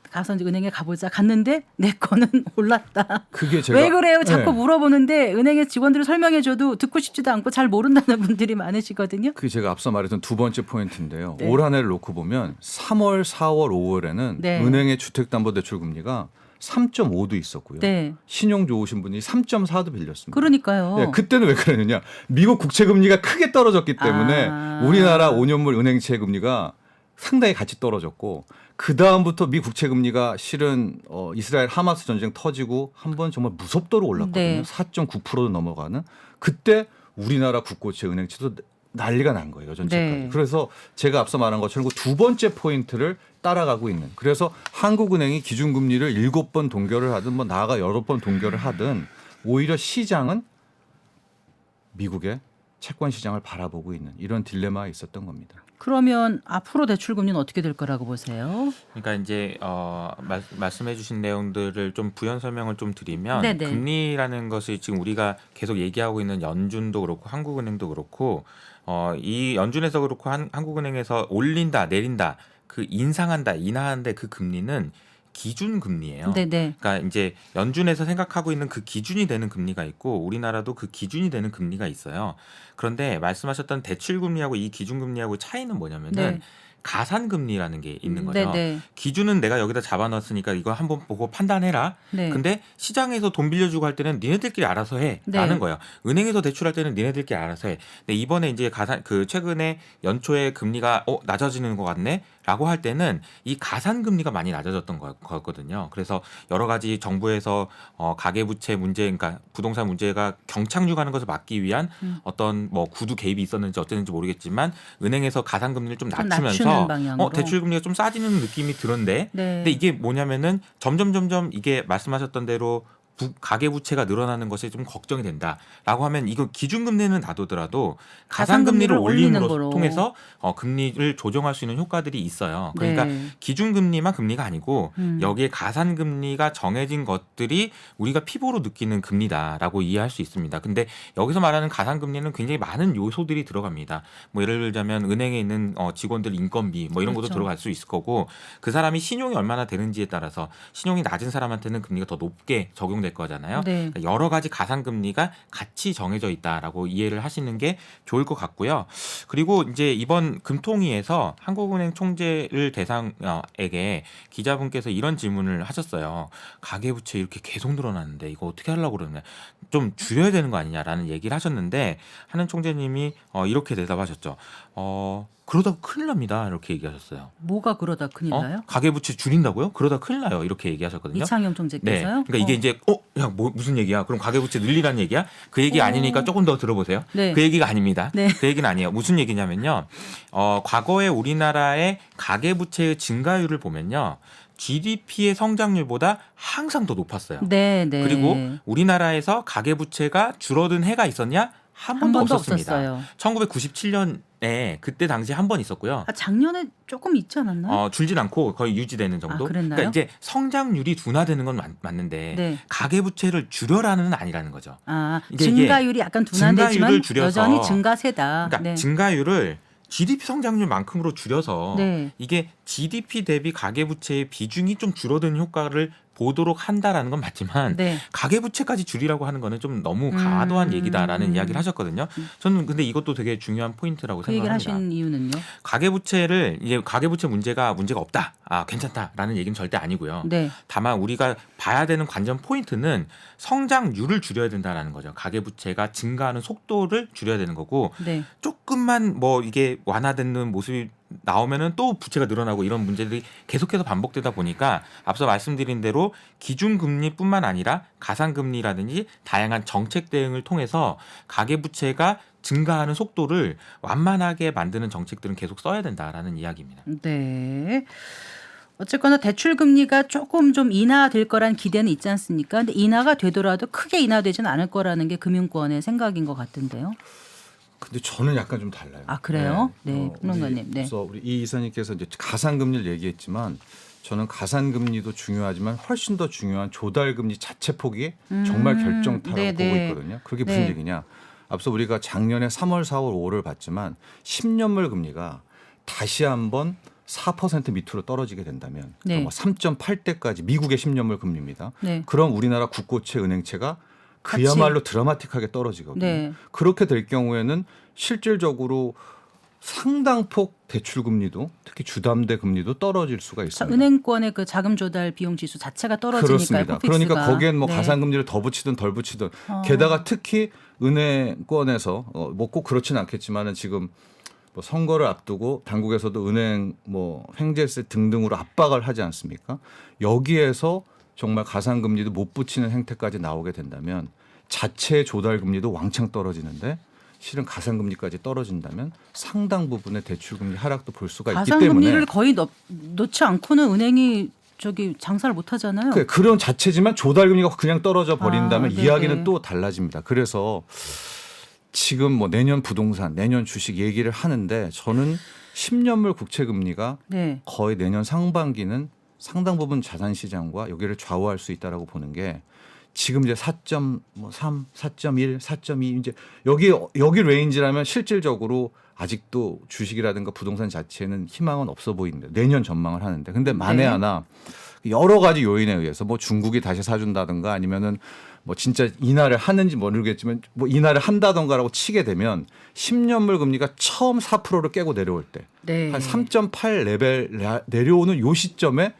가서 이제 은행에 가보자. 갔는데 내 거는 올랐다. 그게 제가 왜 그래요? 자꾸 네. 물어보는데 은행의 직원들이 설명해줘도 듣고 싶지도 않고 잘 모른다는 분들이 많으시거든요. 그게 제가 앞서 말했던 두 번째 포인트인데요. 네. 올 한 해를 놓고 보면 3월, 4월, 5월에는 네. 은행의 주택담보대출 금리가 3.5도 있었고요. 네. 신용 좋으신 분이 3.4도 빌렸습니다. 그러니까요. 네, 그때는 왜 그러느냐? 미국 국채 금리가 크게 떨어졌기 때문에 우리나라 5년물 은행채 금리가 상당히 같이 떨어졌고 그 다음부터 미 국채 금리가 실은 이스라엘 하마스 전쟁 터지고 한번 정말 무섭도록 올랐거든요. 네. 4.9%도 넘어가는 그때 우리나라 국고채 은행채도 난리가 난 거예요. 전체까지. 네. 그래서 제가 앞서 말한 것처럼 그 두 번째 포인트를 따라가고 있는. 그래서 한국은행이 기준금리를 7번 동결을 하든 뭐 나아가 8번 동결을 하든 오히려 시장은 미국의 채권 시장을 바라보고 있는 이런 딜레마가 있었던 겁니다. 그러면 앞으로 대출금리는 어떻게 될 거라고 보세요? 그러니까 이제 말씀해주신 내용들을 좀 부연 설명을 좀 드리면 네네. 금리라는 것이 지금 우리가 계속 얘기하고 있는 연준도 그렇고 한국은행도 그렇고 이 연준에서 그렇고 한국은행에서 올린다 내린다 그 인상한다 인하한데 그 금리는 기준 금리예요. 네네. 그러니까 이제 연준에서 생각하고 있는 그 기준이 되는 금리가 있고 우리나라도 그 기준이 되는 금리가 있어요. 그런데 말씀하셨던 대출 금리하고 이 기준 금리하고 차이는 뭐냐면은 네. 가산 금리라는 게 있는 거죠. 네네. 기준은 내가 여기다 잡아놨으니까 이거 한번 보고 판단해라. 네. 근데 시장에서 돈 빌려주고 할 때는 니네들끼리 알아서 해라는 네. 거예요. 은행에서 대출할 때는 니네들끼리 알아서 해. 근데 이번에 이제 최근에 연초에 금리가 낮아지는 것 같네라고 할 때는 이 가산 금리가 많이 낮아졌던 거였거든요. 그래서 여러 가지 정부에서 가계부채 문제, 그러니까 부동산 문제가 경착륙하는 것을 막기 위한 어떤 뭐 구두 개입이 있었는지 어쨌는지 모르겠지만 은행에서 가산 금리를 좀 낮추면서 대출 금리가 좀 싸지는 느낌이 드는데 네. 근데 이게 뭐냐면은 점점 이게 말씀하셨던 대로 가계부채가 늘어나는 것이 좀 걱정이 된다라고 하면 이거 기준금리는 놔두더라도 가산금리를 올림으로 거로. 통해서 금리를 조정할 수 있는 효과들이 있어요. 그러니까 네. 기준금리만 금리가 아니고 음. 여기에 가산금리가 정해진 것들이 우리가 피부로 느끼는 금리다라고 이해할 수 있습니다. 근데 여기서 말하는 가산금리는 굉장히 많은 요소들이 들어갑니다. 뭐 예를 들자면 은행에 있는 직원들 인건비 뭐 이런 것도 그렇죠. 들어갈 수 있을 거고 그 사람이 신용이 얼마나 되는지에 따라서 신용이 낮은 사람한테는 금리가 더 높게 적용될 거잖아요. 네. 그러니까 여러 가지 가산금리가 같이 정해져 있다라고 이해를 하시는 게 좋을 것 같고요. 그리고 이제 이번 금통위에서 한국은행 총재를 대상에게 기자분께서 이런 질문을 하셨어요. 가계부채 이렇게 계속 늘어나는데 이거 어떻게 하려고 그러냐. 좀 줄여야 되는 거 아니냐라는 얘기를 하셨는데 하는 총재님이 이렇게 대답하셨죠. 그러다 큰일 납니다. 이렇게 얘기하셨어요. 뭐가 그러다 큰일 나요? 가계부채 줄인다고요? 그러다 큰일 나요. 이렇게 얘기하셨거든요. 이창용 네. 총재께서요? 그러니까 이게 이제 야, 무슨 얘기야? 그럼 가계부채 늘리라는 얘기야? 그 얘기 아니니까 조금 더 들어보세요. 네. 그 얘기가 아닙니다. 네. 그 얘기는 아니에요. 무슨 얘기냐면요. 과거에 우리나라의 가계부채의 증가율을 보면요. GDP의 성장률보다 항상 더 높았어요. 네, 네. 그리고 우리나라에서 가계부채가 줄어든 해가 있었냐? 한 번도 없었습니다. 없었어요. 1997년에 그때 당시 한 번 있었고요. 작년에 조금 있지 않았나요? 줄진 않고 거의 유지되는 정도. 그랬나요? 그러니까 이제 성장률이 둔화되는 건 맞는데 네. 가계부채를 줄여라는 아니라는 거죠. 이게 증가율이 약간 둔화되지만 증가율을 줄여서, 여전히 증가세다. 그러니까 네. 증가율을 GDP 성장률만큼으로 줄여서 네. 이게 GDP 대비 가계부채의 비중이 좀 줄어드는 효과를 보도록 한다라는 건 맞지만 네. 가계부채까지 줄이라고 하는 거는 좀 너무 과도한 얘기다라는 이야기를 하셨거든요. 저는 근데 이것도 되게 중요한 포인트라고 그 얘기를 생각합니다. 하신 이유는요? 가계부채를 이제 가계부채 문제가 없다, 괜찮다라는 얘기는 절대 아니고요. 네. 다만 우리가 봐야 되는 관전 포인트는 성장률을 줄여야 된다라는 거죠. 가계부채가 증가하는 속도를 줄여야 되는 거고 네. 조금만 뭐 이게 완화되는 모습이 나오면은 또 부채가 늘어나고 이런 문제들이 계속해서 반복되다 보니까 앞서 말씀드린 대로 기준금리뿐만 아니라 가산금리라든지 다양한 정책 대응을 통해서 가계부채가 증가하는 속도를 완만하게 만드는 정책들은 계속 써야 된다라는 이야기입니다. 네. 어쨌거나 대출 금리가 조금 좀 인하될 거란 기대는 있지 않습니까? 근데 인하가 되더라도 크게 인하되지는 않을 거라는 게 금융권의 생각인 것 같은데요. 근데 저는 약간 좀 달라요. 그래요? 네, 평론가님. 네. 그래서 우리 이 이사님께서 이제 가산금리를 얘기했지만 저는 가산금리도 중요하지만 훨씬 더 중요한 조달금리 자체 폭이 정말 결정타라고 네, 보고 네. 있거든요. 그게 무슨 네. 얘기냐? 앞서 우리가 작년에 3월, 4월, 5월을 봤지만 10년물 금리가 다시 한번 4% 밑으로 떨어지게 된다면 네. 3.8대까지 미국의 10년물 금리입니다. 네. 그럼 우리나라 국고채 은행채가 그야말로 드라마틱하게 떨어지거든요. 네. 그렇게 될 경우에는 실질적으로 상당폭 대출 금리도 특히 주담대 금리도 떨어질 수가 있습니다. 은행권의 그 자금 조달 비용 지수 자체가 떨어지니까 그렇습니다. 그러니까 거기엔 뭐 네. 가산금리를 더 붙이든 덜 붙이든 게다가 특히 은행권에서 뭐 꼭 그렇지는 않겠지만은 지금 뭐 선거를 앞두고 당국에서도 은행 뭐 횡재세 등등으로 압박을 하지 않습니까? 여기에서 정말 가산금리도 못 붙이는 행태까지 나오게 된다면 자체 조달금리도 왕창 떨어지는데 실은 가산금리까지 떨어진다면 상당 부분의 대출금리 하락도 볼 수가 있기 때문에 가산금리를 거의 넣지 않고는 은행이 장사를 못 하잖아요. 그런 자체지만 조달금리가 그냥 떨어져 버린다면 네네. 이야기는 또 달라집니다. 그래서 지금 뭐 내년 부동산, 내년 주식 얘기를 하는데 저는 10년물 국채금리가 네. 거의 내년 상반기는 상당 부분 자산 시장과 여기를 좌우할 수 있다라고 보는 게 지금 이제 4.3, 4.1, 4.2 이제 여기 레인지라면 실질적으로 아직도 주식이라든가 부동산 자체는 희망은 없어 보이는데 내년 전망을 하는데 근데 만에 네. 하나 여러 가지 요인에 의해서 뭐 중국이 다시 사준다든가 아니면은 뭐 진짜 인하를 하는지 모르겠지만 뭐 인하를 한다던가라고 치게 되면 10년물 금리가 처음 4%를 깨고 내려올 때 네. 한 3.8 레벨 내려오는 요 시점에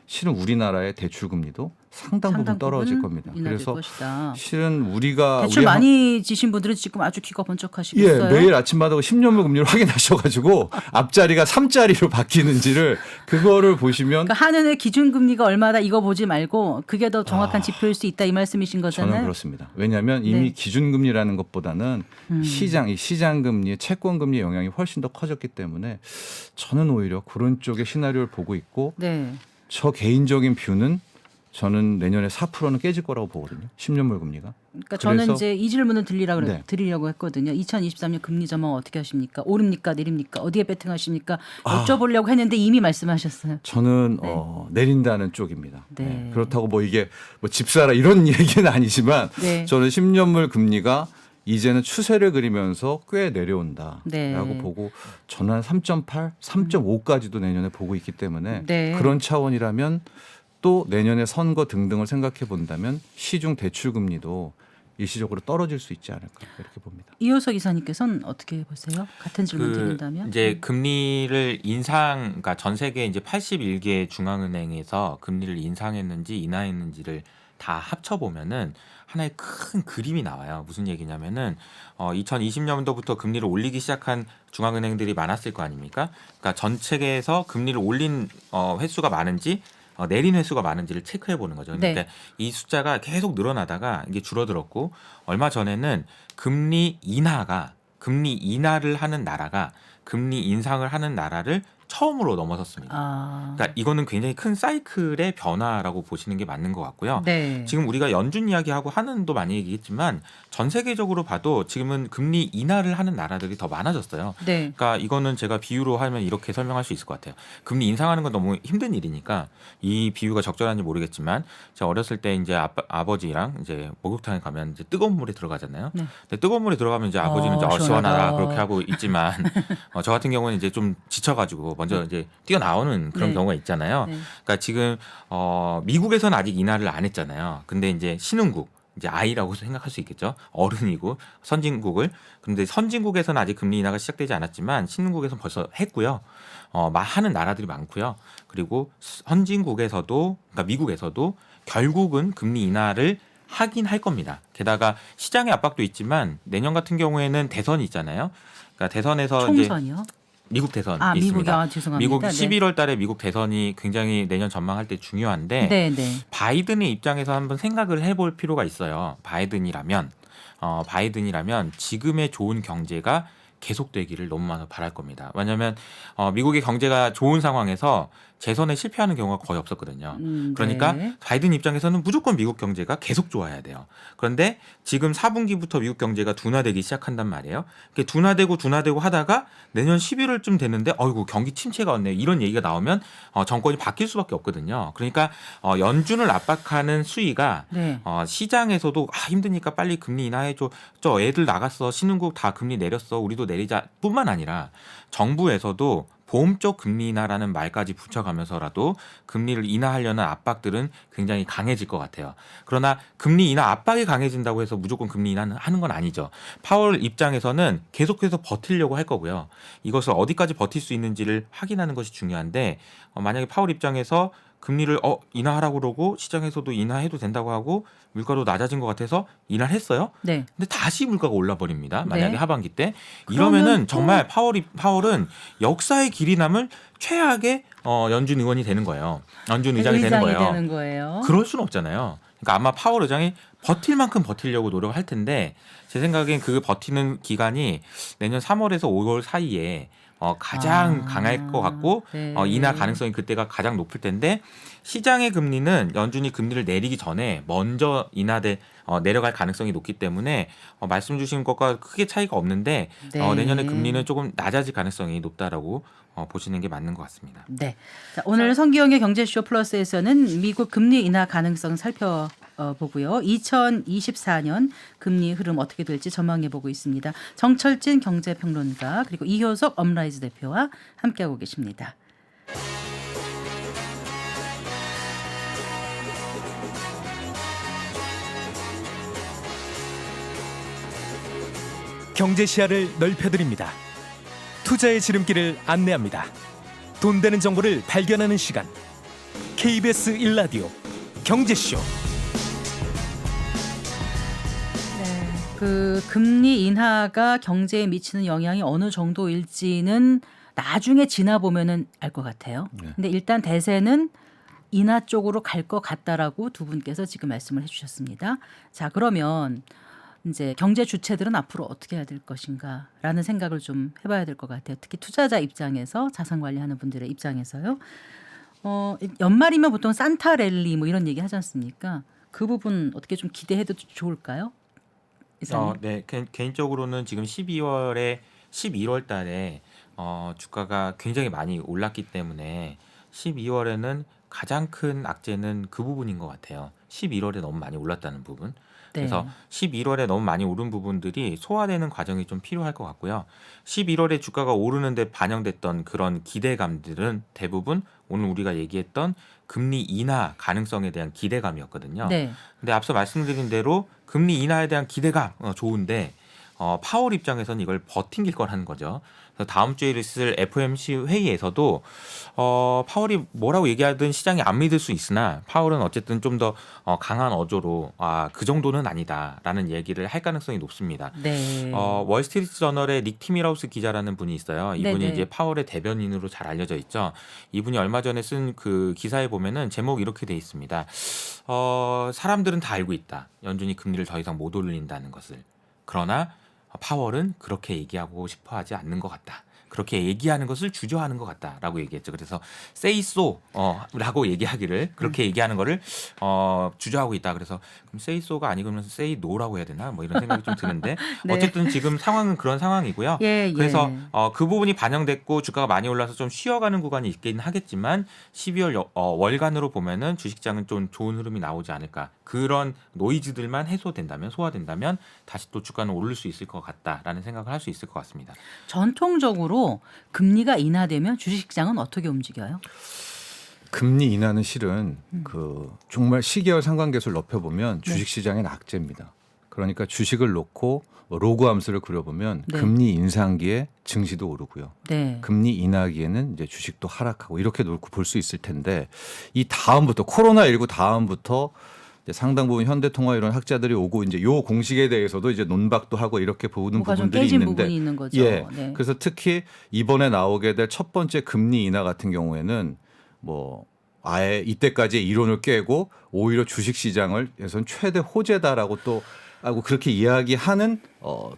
실은 우리나라의 대출 금리도 상당 부분 떨어질 겁니다. 인하될 그래서 것이다. 실은 우리가 대출 많이 지신 분들은 지금 아주 귀가 번쩍하시겠어요. 매일 아침마다 10년물 금리를 확인하셔가지고 앞자리가 3자리로 바뀌는지를 그거를 보시면 그러니까 한은의 기준금리가 얼마다 이거 보지 말고 그게 더 정확한 지표일 수 있다 이 말씀이신 거잖아요. 저는 그렇습니다. 왜냐하면 이미 네. 기준금리라는 것보다는 시장금리, 채권금리 영향이 훨씬 더 커졌기 때문에 저는 오히려 그런 쪽의 시나리오를 보고 있고 네. 저 개인적인 뷰는 저는 내년에 4%는 깨질 거라고 보거든요. 10년물 금리가. 그러니까 저는 그래서- 이제 이 질문을 네. 드리려고 했거든요. 2023년 금리 전망 어떻게 하십니까? 오릅니까? 내립니까? 어디에 베팅하십니까? 여쭤보려고 했는데 이미 말씀하셨어요. 저는 네. 내린다는 쪽입니다. 네. 네. 그렇다고 뭐 이게 뭐 집사라 이런 얘기는 아니지만 네. 저는 10년물 금리가 이제는 추세를 그리면서 꽤 내려온다라고 네. 보고 저는 한 3.8, 3.5까지도 내년에 보고 있기 때문에 네. 그런 차원이라면 또 내년에 선거 등등을 생각해 본다면 시중 대출 금리도 일시적으로 떨어질 수 있지 않을까 이렇게 봅니다. 이효석 이사님께서는 어떻게 보세요? 같은 질문 드린다면? 이제 금리를 인상, 그러니까 전 세계 이제 81개 중앙은행에서 금리를 인상했는지 인하했는지를 다 합쳐 보면은 하나의 큰 그림이 나와요. 무슨 얘기냐면은 2020년도부터 금리를 올리기 시작한 중앙은행들이 많았을 거 아닙니까? 그러니까 전 세계에서 금리를 올린 횟수가 많은지 내린 횟수가 많은지를 체크해 보는 거죠. 그러니까 네. 이 숫자가 계속 늘어나다가 이게 줄어들었고 얼마 전에는 금리 인하를 하는 나라가 금리 인상을 하는 나라를 처음으로 넘어섰습니다. 아, 그러니까 이거는 굉장히 큰 사이클의 변화라고 보시는 게 맞는 것 같고요. 네. 지금 우리가 연준 이야기하고 한은도 많이 얘기했지만 전 세계적으로 봐도 지금은 금리 인하를 하는 나라들이 더 많아졌어요. 네. 그러니까 이거는 제가 비유로 하면 이렇게 설명할 수 있을 것 같아요. 금리 인상하는 건 너무 힘든 일이니까 이 비유가 적절한지 모르겠지만 제가 어렸을 때 이제 아버지랑 이제 목욕탕에 가면 이제 뜨거운 물에 들어가잖아요. 네. 근데 뜨거운 물에 들어가면 이제 아버지는 이제 시원하다. 시원하다 그렇게 하고 있지만 저 같은 경우는 이제 좀 지쳐가지고 먼저 이제 뛰어나오는 그런 네. 경우가 있잖아요. 네. 그러니까 지금 미국에서는 아직 인하를 안 했잖아요. 근데 이제 신흥국 이제 아이라고 생각할 수 있겠죠. 어른이고 선진국을. 근데 선진국에서는 아직 금리 인하가 시작되지 않았지만 신흥국에서는 벌써 했고요. 하는 나라들이 많고요. 그리고 선진국에서도 그러니까 미국에서도 결국은 금리 인하를 하긴 할 겁니다. 게다가 시장의 압박도 있지만 내년 같은 경우에는 대선이 있잖아요. 그러니까 대선에서 이제 총선이요? 미국 대선 아, 있습니다. 죄송합니다. 미국 네. 11월 달에 미국 대선이 굉장히 내년 전망할 때 중요한데 네, 네. 바이든의 입장에서 한번 생각을 해볼 필요가 있어요. 바이든이라면 지금의 좋은 경제가 계속되기를 너무 바랄 겁니다. 왜냐하면 미국의 경제가 좋은 상황에서 재선에 실패하는 경우가 거의 없었거든요. 그러니까 네. 바이든 입장에서는 무조건 미국 경제가 계속 좋아야 돼요. 그런데 지금 4분기부터 미국 경제가 둔화되기 시작한단 말이에요. 둔화되고 하다가 내년 11월쯤 됐는데 어이구 경기 침체가 왔네 이런 얘기가 나오면 정권이 바뀔 수밖에 없거든요. 그러니까 연준을 압박하는 수위가 네. 시장에서도 힘드니까 빨리 금리 인하해줘. 저 애들 나갔어. 신흥국 다 금리 내렸어. 우리도 내리자 뿐만 아니라 정부에서도 보험적 금리 인하라는 말까지 붙여가면서라도 금리를 인하하려는 압박들은 굉장히 강해질 것 같아요. 그러나 금리 인하 압박이 강해진다고 해서 무조건 금리 인하는 하는 건 아니죠. 파월 입장에서는 계속해서 버티려고 할 거고요. 이것을 어디까지 버틸 수 있는지를 확인하는 것이 중요한데 만약에 파월 입장에서 금리를 인하하라고 그러고 시장에서도 인하해도 된다고 하고 물가도 낮아진 것 같아서 인하를 했어요. 네. 근데 다시 물가가 올라 버립니다. 만약에 네. 하반기 때 그러면 이러면은 또- 정말 파월은 역사의 길이 남을 최악의 연준 의원이 되는 거예요. 연준 의장이 되는 거예요. 되는 거예요. 그럴 수는 없잖아요. 그러니까 아마 파월 의장이 버틸 만큼 버티려고 노력할 텐데 제 생각엔 그 버티는 기간이 내년 3월에서 5월 사이에 가장 강할 것 같고 네. 인하 가능성이 그때가 가장 높을 텐데 시장의 금리는 연준이 금리를 내리기 전에 먼저 내려갈 가능성이 높기 때문에 말씀 주신 것과 크게 차이가 없는데 네. 내년에 금리는 조금 낮아질 가능성이 높다라고 보시는 게 맞는 것 같습니다. 네. 자, 오늘 성기영의 경제쇼 플러스에서는 미국 금리 인하 가능성 살펴보고요. 2024년 금리 흐름 어떻게 될지 전망해보고 있습니다. 정철진 경제평론가 그리고 이효석 업라이즈 대표와 함께하고 계십니다. 경제 시야를 넓혀드립니다. 투자의 지름길을 안내합니다. 돈 되는 정보를 발견하는 시간. KBS 1라디오 경제쇼. 그 금리 인하가 경제에 미치는 영향이 어느 정도일지는 나중에 지나 보면은 알 것 같아요. 네. 근데 일단 대세는 인하 쪽으로 갈 것 같다라고 두 분께서 지금 말씀을 해주셨습니다. 자, 그러면 이제 경제 주체들은 앞으로 어떻게 해야 될 것인가라는 생각을 좀 해봐야 될 것 같아요. 특히 투자자 입장에서 자산 관리하는 분들의 입장에서요. 연말이면 보통 산타 랠리 뭐 이런 얘기 하지 않습니까? 그 부분 어떻게 좀 기대해도 좋을까요? 이사님. 네, 개인적으로는 지금 11월 달에 주가가 굉장히 많이 올랐기 때문에 12월에는 가장 큰 악재는 그 부분인 것 같아요. 11월에 너무 많이 올랐다는 부분. 네. 그래서 11월에 너무 많이 오른 부분들이 소화되는 과정이 좀 필요할 것 같고요. 11월에 주가가 오르는데 반영됐던 그런 기대감들은 대부분 오늘 우리가 얘기했던 금리 인하 가능성에 대한 기대감이었거든요. 네. 근데 앞서 말씀드린 대로 금리 인하에 대한 기대감 좋은데 파월 입장에서는 이걸 버팅길 거라는 거죠. 그래서 다음 주에 있을 FOMC 회의에서도 파월이 뭐라고 얘기하든 시장이 안 믿을 수 있으나 파월은 어쨌든 좀 더 강한 어조로 그 정도는 아니다라는 얘기를 할 가능성이 높습니다. 네. 월스트리트 저널의 닉 티밀하우스 기자라는 분이 있어요. 이분이 네네. 이제 파월의 대변인으로 잘 알려져 있죠. 이분이 얼마 전에 쓴 그 기사에 보면은 제목이 이렇게 돼 있습니다. 사람들은 다 알고 있다. 연준이 금리를 더 이상 못 올린다는 것을. 그러나 파월은 그렇게 얘기하고 싶어 하지 않는 것 같다. 그렇게 얘기하는 것을 주저하는 것 같다라고 얘기했죠. 그래서 say so 라고 얘기하기를 그렇게 얘기하는 거를 주저하고 있다. 그래서 그럼 say so가 아니고 그러면 say no라고 해야 되나? 뭐 이런 생각이 좀 드는데 네. 어쨌든 지금 상황은 그런 상황이고요. 예, 그래서 예. 그 부분이 반영됐고 주가가 많이 올라서 좀 쉬어가는 구간이 있긴 하겠지만 12월 월간으로 보면은 주식장은 좀 좋은 흐름이 나오지 않을까. 그런 노이즈들만 해소된다면 소화된다면 다시 또 주가는 오를 수 있을 것 같다라는 생각을 할 수 있을 것 같습니다. 전통적으로 금리가 인하되면 주식시장은 어떻게 움직여요? 금리 인하는 실은 그 정말 시계열 상관계수를 넓혀보면 네. 주식시장의 악재입니다. 그러니까 주식을 놓고 로그 함수를 그려보면 네. 금리 인상기에 증시도 오르고요. 네. 금리 인하기에는 이제 주식도 하락하고 이렇게 놓고 볼 수 있을 텐데 이 다음부터 코로나19 다음부터 이제 상당 부분 현대통화 이런 학자들이 오고 이제 요 공식에 대해서도 이제 논박도 하고 이렇게 보는 뭐가 좀 부분들이 깨진 있는데 부분이 있는 거죠. 예. 네. 그래서 특히 이번에 나오게 될 첫 번째 금리 인하 같은 경우에는 뭐 아예 이때까지의 이론을 깨고 오히려 주식 시장을 예선 최대 호재다라고 또 하고 그렇게 이야기하는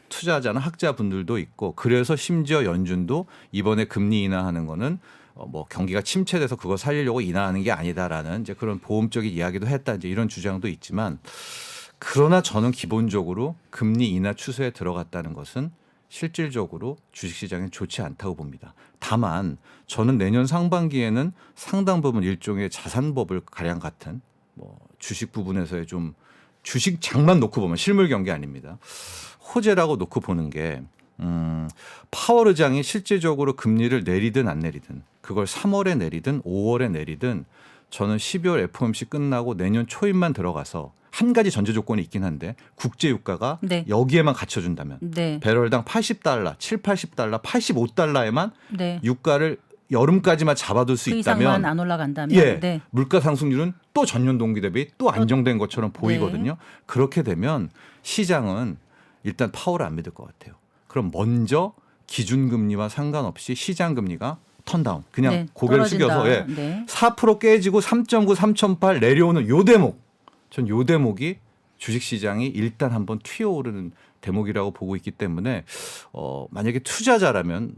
투자자나 학자분들도 있고 그래서 심지어 연준도 이번에 금리 인하하는 거는 뭐 경기가 침체돼서 그거 살리려고 인하하는 게 아니다라는 이제 그런 보험적인 이야기도 했다 이제 이런 주장도 있지만 그러나 저는 기본적으로 금리 인하 추세에 들어갔다는 것은 실질적으로 주식시장에 좋지 않다고 봅니다. 다만 저는 내년 상반기에는 상당 부분 일종의 자산버블 가량 같은 뭐 주식 부분에서의 좀 주식 장만 놓고 보면 실물 경기 아닙니다. 호재라고 놓고 보는 게 파월 의장이 실질적으로 금리를 내리든 안 내리든 그걸 3월에 내리든 5월에 내리든 저는 12월 FOMC 끝나고 내년 초임만 들어가서 한 가지 전제 조건이 있긴 한데 국제 유가가 네. 여기에만 갖춰준다면 네. 배럴당 $80, 80달러, $85에만 네. 유가를 여름까지만 잡아둘 수 그 이상만 있다면 안 올라간다면 예, 네. 물가 상승률은 또 전년 동기 대비 또 안정된 것처럼 보이거든요. 그렇게 되면 시장은 일단 파월을 안 믿을 것 같아요. 그럼 먼저 기준금리와 상관없이 시장금리가 턴다운 그냥 네, 고개를 떨어진다. 숙여서 예, 네. 4% 깨지고 3.9, 3.8 내려오는 요 대목 전 요 대목이 주식시장이 일단 한번 튀어오르는 대목이라고 보고 있기 때문에 만약에 투자자라면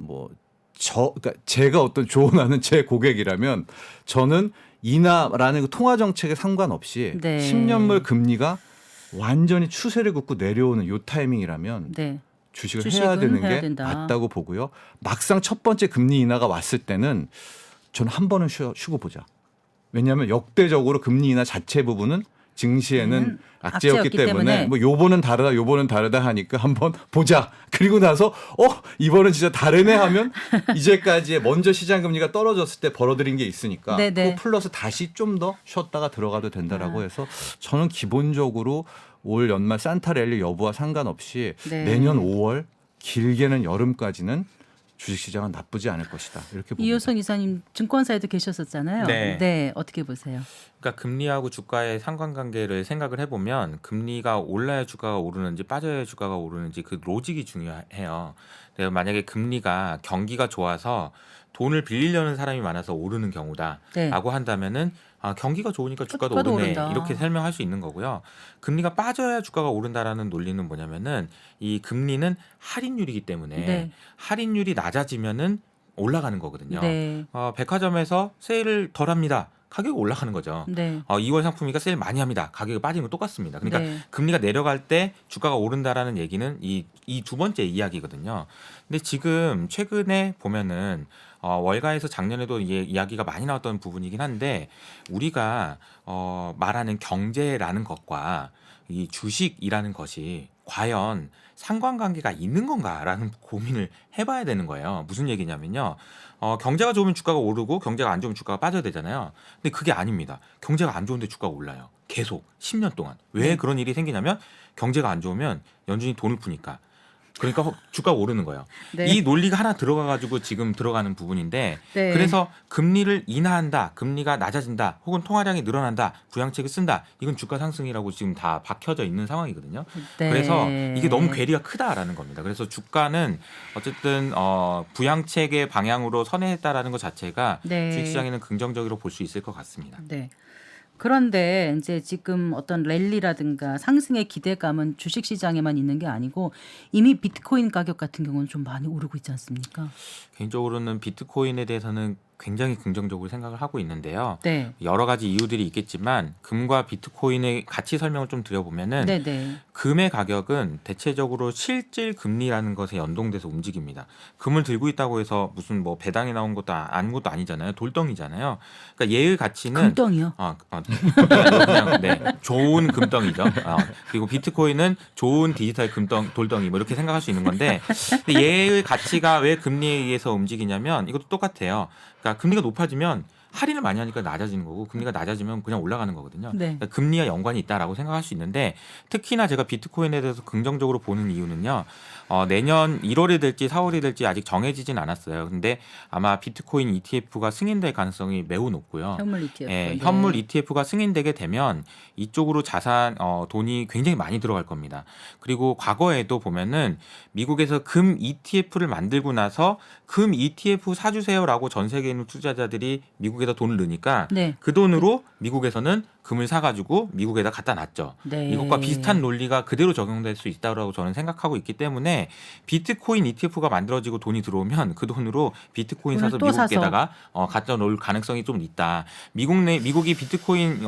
그러니까 제가 어떤 조언하는 제 고객이라면 저는 인하라는 그 통화 정책에 상관없이 네. 10년물 금리가 완전히 추세를 긋고 내려오는 요 타이밍이라면 네. 주식을 해야 주식은 되는 해야 게 된다. 맞다고 보고요. 막상 첫 번째 금리 인하가 왔을 때는 저는 한 번은 쉬고 보자. 왜냐하면 역대적으로 금리 인하 자체 부분은 증시에는 악재였기 악재였기 때문에 때문에 뭐 요번은 다르다 요번은 다르다 하니까 한번 보자. 그리고 나서 이번은 진짜 다르네 하면 이제까지의 먼저 시장 금리가 떨어졌을 때 벌어들인 게 있으니까 네네. 그 플러스 다시 좀 더 쉬었다가 들어가도 된다라고 해서 저는 기본적으로 올 연말 산타랠리 여부와 상관없이 네. 내년 5월 길게는 여름까지는 주식시장은 나쁘지 않을 것이다. 이렇게 봅니다. 이효성 이사님 증권사에도 계셨었잖아요. 네. 어떻게 보세요? 그러니까 금리하고 주가의 상관관계를 생각을 해보면 금리가 올라야 주가가 오르는지 빠져야 주가가 오르는지 그 로직이 중요해요. 근데 만약에 금리가 경기가 좋아서 돈을 빌리려는 사람이 많아서 오르는 경우다라고 네. 한다면은 경기가 좋으니까 주가도 주가도 오르네 오른다. 이렇게 설명할 수 있는 거고요. 금리가 빠져야 주가가 오른다라는 논리는 뭐냐면은 이 금리는 할인율이기 때문에 네. 할인율이 낮아지면은 올라가는 거거든요. 네. 백화점에서 세일을 덜합니다. 가격이 올라가는 거죠. 네. 2월 상품이니까 세일 많이 합니다. 가격이 빠지는 건 똑같습니다. 그러니까 네. 금리가 내려갈 때 주가가 오른다라는 얘기는 이 두 번째 이야기거든요. 근데 지금 최근에 보면은 월가에서 작년에도 이야기가 많이 나왔던 부분이긴 한데 우리가 말하는 경제라는 것과 이 주식이라는 것이 과연 상관관계가 있는 건가라는 고민을 해봐야 되는 거예요. 무슨 얘기냐면요. 경제가 좋으면 주가가 오르고 경제가 안 좋으면 주가가 빠져야 되잖아요. 근데 그게 아닙니다. 경제가 안 좋은데 주가가 올라요. 계속 10년 동안. 왜 그런 일이 생기냐면 경제가 안 좋으면 연준이 돈을 푸니까. 그러니까 주가가 오르는 거예요. 네. 이 논리가 하나 들어가가지고 지금 들어가는 부분인데 네. 그래서 금리를 인하한다, 금리가 낮아진다, 혹은 통화량이 늘어난다, 부양책을 쓴다. 이건 주가 상승이라고 지금 다 박혀져 있는 상황이거든요. 네. 그래서 이게 너무 괴리가 크다라는 겁니다. 그래서 주가는 어쨌든 부양책의 방향으로 선회했다라는 것 자체가 네. 주식시장에는 긍정적으로 볼 수 있을 것 같습니다. 네. 그런데 이제 지금 어떤 랠리라든가 상승의 기대감은 주식 시장에만 있는 게 아니고 이미 비트코인 가격 같은 경우는 좀 많이 오르고 있지 않습니까? 개인적으로는 비트코인에 대해서는 굉장히 긍정적으로 생각을 하고 있는데요. 네. 여러 가지 이유들이 있겠지만 금과 비트코인의 가치 설명을 좀 드려보면은 네, 네. 금의 가격은 대체적으로 실질 금리라는 것에 연동돼서 움직입니다. 금을 들고 있다고 해서 무슨 뭐 배당이 나온 것도 아무것도 아니잖아요. 돌덩이잖아요. 그러니까 얘의 가치는 금덩이요. 그냥 네, 좋은 금덩이죠. 그리고 비트코인은 좋은 디지털 돌덩이 뭐 이렇게 생각할 수 있는 건데 근데 얘의 가치가 왜 금리에 의해서 움직이냐면 이것도 똑같아요. 그러니까 금리가 높아지면 할인을 많이 하니까 낮아지는 거고 금리가 낮아지면 그냥 올라가는 거거든요. 네. 그러니까 금리와 연관이 있다라고 생각할 수 있는데 특히나 제가 비트코인에 대해서 긍정적으로 보는 이유는요. 내년 1월이 될지 4월이 될지 아직 정해지진 않았어요. 근데 아마 비트코인 ETF가 승인될 가능성이 매우 높고요. 현물 ETF. 예, 네. 현물 ETF가 승인되게 되면 이쪽으로 자산 돈이 굉장히 많이 들어갈 겁니다. 그리고 과거에도 보면은 미국에서 금 ETF를 만들고 나서 금 ETF 사주세요라고 전 세계에 있는 투자자들이 미국에다 돈을 넣으니까 네. 그 돈으로 미국에서는 금을 사가지고 미국에다 갖다 놨죠. 네. 이것과 비슷한 논리가 그대로 적용될 수 있다고 저는 생각하고 있기 때문에 비트코인 ETF가 만들어지고 돈이 들어오면 그 돈으로 비트코인 돈을 사서 또 미국에다가 갖다 놓을 가능성이 좀 있다. 미국이 비트코인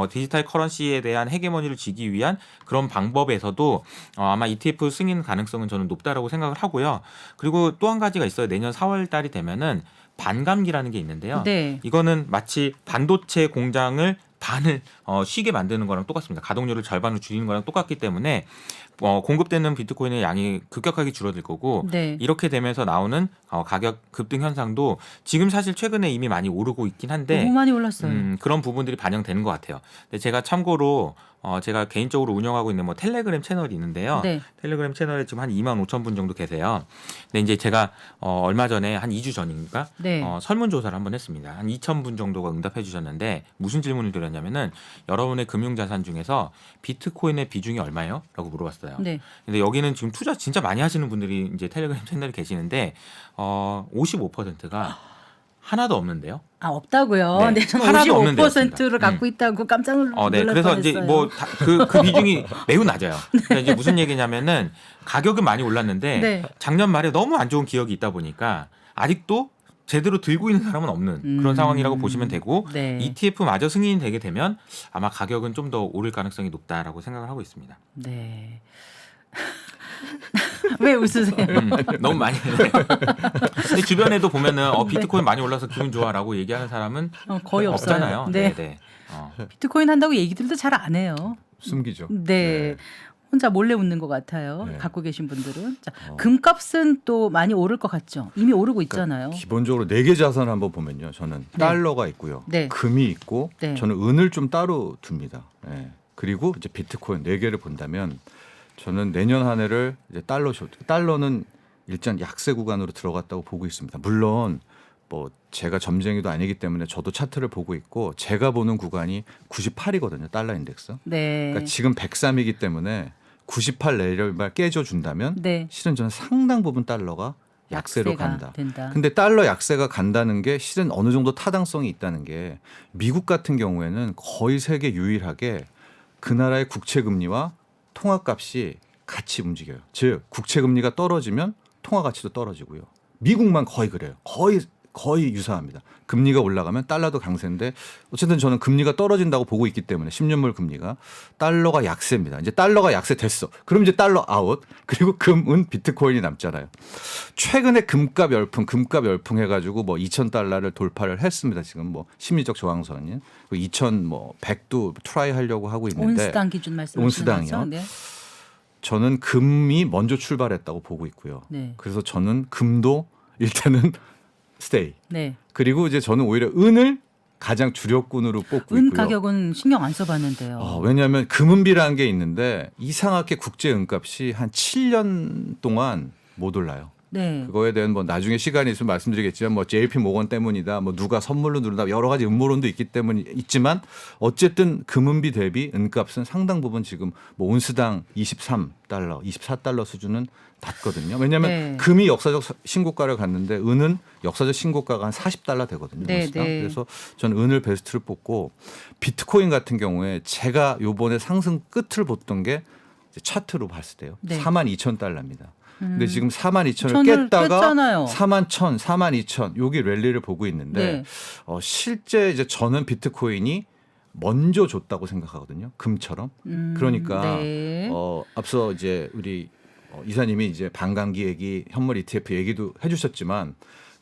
디지털 커런시에 대한 헤게모니를 쥐기 위한 그런 방법에서도 아마 ETF 승인 가능성은 저는 높다라고 생각을 하고요. 그리고 또 한 가지가 있어요. 내년 4월 달이 되면은 반감기라는 게 있는데요. 네. 이거는 마치 반도체 공장을 반을 쉬게 만드는 거랑 똑같습니다. 가동률을 절반으로 줄이는 거랑 똑같기 때문에 공급되는 비트코인의 양이 급격하게 줄어들 거고 네. 이렇게 되면서 나오는 가격 급등 현상도 지금 사실 최근에 이미 많이 오르고 있긴 한데 너무 많이 올랐어요. 그런 부분들이 반영되는 것 같아요. 근데 제가 참고로 제가 개인적으로 운영하고 있는 뭐 텔레그램 채널이 있는데요. 네. 텔레그램 채널에 지금 한 25,000분 정도 계세요. 근데 이제 제가 얼마 전에 한 2주 전인가 네. 설문조사를 한번 했습니다. 한 2,000분 정도가 응답해 주셨는데 무슨 질문을 드렸냐면은 여러분의 금융자산 중에서 비트코인의 비중이 얼마예요? 라고 물어봤어요. 네. 근데 여기는 지금 투자 진짜 많이 하시는 분들이 이제 텔레그램 채널에 계시는데 55%가 하나도 없는데요. 없다고요. 네. 네, 저는 하나도 없는 55%를 갖고 있다고 깜짝 놀랐어요. 네, 그래서 이제 뭐 그 비중이 매우 낮아요. 그러니까 이제 무슨 얘기냐면은 가격은 많이 올랐는데 네. 작년 말에 너무 안 좋은 기억이 있다 보니까 아직도 제대로 들고 있는 사람은 없는 그런 상황이라고 보시면 되고 네. ETF마저 승인이 되게 되면 아마 가격은 좀 더 오를 가능성이 높다라고 생각을 하고 있습니다. 네. 왜 웃으세요? 너무 많이 해요. 근데 주변에도 보면은 비트코인 많이 올라서 기분 좋아라고 얘기하는 사람은 거의 없어요. 없잖아요. 네. 네. 비트코인 한다고 얘기들도 잘 안 해요. 숨기죠. 네. 혼자 몰래 웃는 것 같아요. 네. 갖고 계신 분들은. 자, 금값은 또 많이 오를 것 같죠. 이미 오르고 있잖아요. 기본적으로 4개 자산을 한번 보면요. 저는 네. 달러가 있고요. 네. 금이 있고 네. 저는 은을 좀 따로 둡니다. 예. 그리고 이제 비트코인 4개를 본다면 저는 내년 한 해를 이제 달러는 일단 약세 구간으로 들어갔다고 보고 있습니다. 물론 뭐 제가 점쟁이도 아니기 때문에 저도 차트를 보고 있고 제가 보는 구간이 98이거든요. 달러 인덱스. 네. 그러니까 지금 103이기 때문에 98 레벨만 깨져준다면 네. 실은 저는 상당 부분 달러가 약세로 약세가 간다. 된다. 근데 달러 약세가 간다는 게 실은 어느 정도 타당성이 있다는 게 미국 같은 경우에는 거의 세계 유일하게 그 나라의 국채 금리와 통화값이 같이 움직여요. 즉 국채 금리가 떨어지면 통화 가치도 떨어지고요. 미국만 거의 그래요. 거의 유사합니다. 금리가 올라가면 달러도 강세인데 어쨌든 저는 금리가 떨어진다고 보고 있기 때문에 10년물 금리가 달러가 약세입니다. 이제 달러가 약세 됐어. 그럼 이제 달러 아웃. 그리고 금은 비트코인이 남잖아요. 최근에 금값 열풍 해가지고 뭐 2,000달러를 돌파를 했습니다. 지금 뭐 심리적 저항선이 2,100도 트라이 하려고 하고 있는데 온스당 기준 말씀하시는 온스당이요. 거죠? 네. 저는 금이 먼저 출발했다고 보고 있고요. 네. 그래서 저는 금도 일단은 스테이. 네. 그리고 이제 저는 오히려 은을 가장 주력군으로 뽑고 은 있고요. 가격은 신경 안 써봤는데요. 왜냐하면 금은비라는 게 있는데 이상하게 국제 은값이 한 7년 동안 못 올라요. 네. 그거에 대한 뭐 나중에 시간이 있으면 말씀드리겠지만 뭐 JP 모건 때문이다, 뭐 누가 선물로 누른다 여러 가지 음모론도 있기 때문에 있지만 어쨌든 금은비 대비 은값은 상당 부분 지금 뭐 온스당 23달러, 24달러 수준은 낮거든요. 왜냐하면 네. 금이 역사적 신고가를 갔는데 은은 역사적 신고가가 한 40달러 되거든요. 네, 온스당. 네. 그래서 저는 은을 베스트로 뽑고 비트코인 같은 경우에 제가 요번에 상승 끝을 봤던 게 이제 차트로 봤을 때요. 네. 42,000달러입니다. 근데 지금 42,000을 천을 깼다가 깼잖아요. 41,000, 42,000 여기 랠리를 보고 있는데 네. 실제 이제 저는 비트코인이 먼저 줬다고 생각하거든요. 금처럼. 그러니까 네. 앞서 이제 우리 이사님이 이제 반감기 얘기, 현물 ETF 얘기도 해주셨지만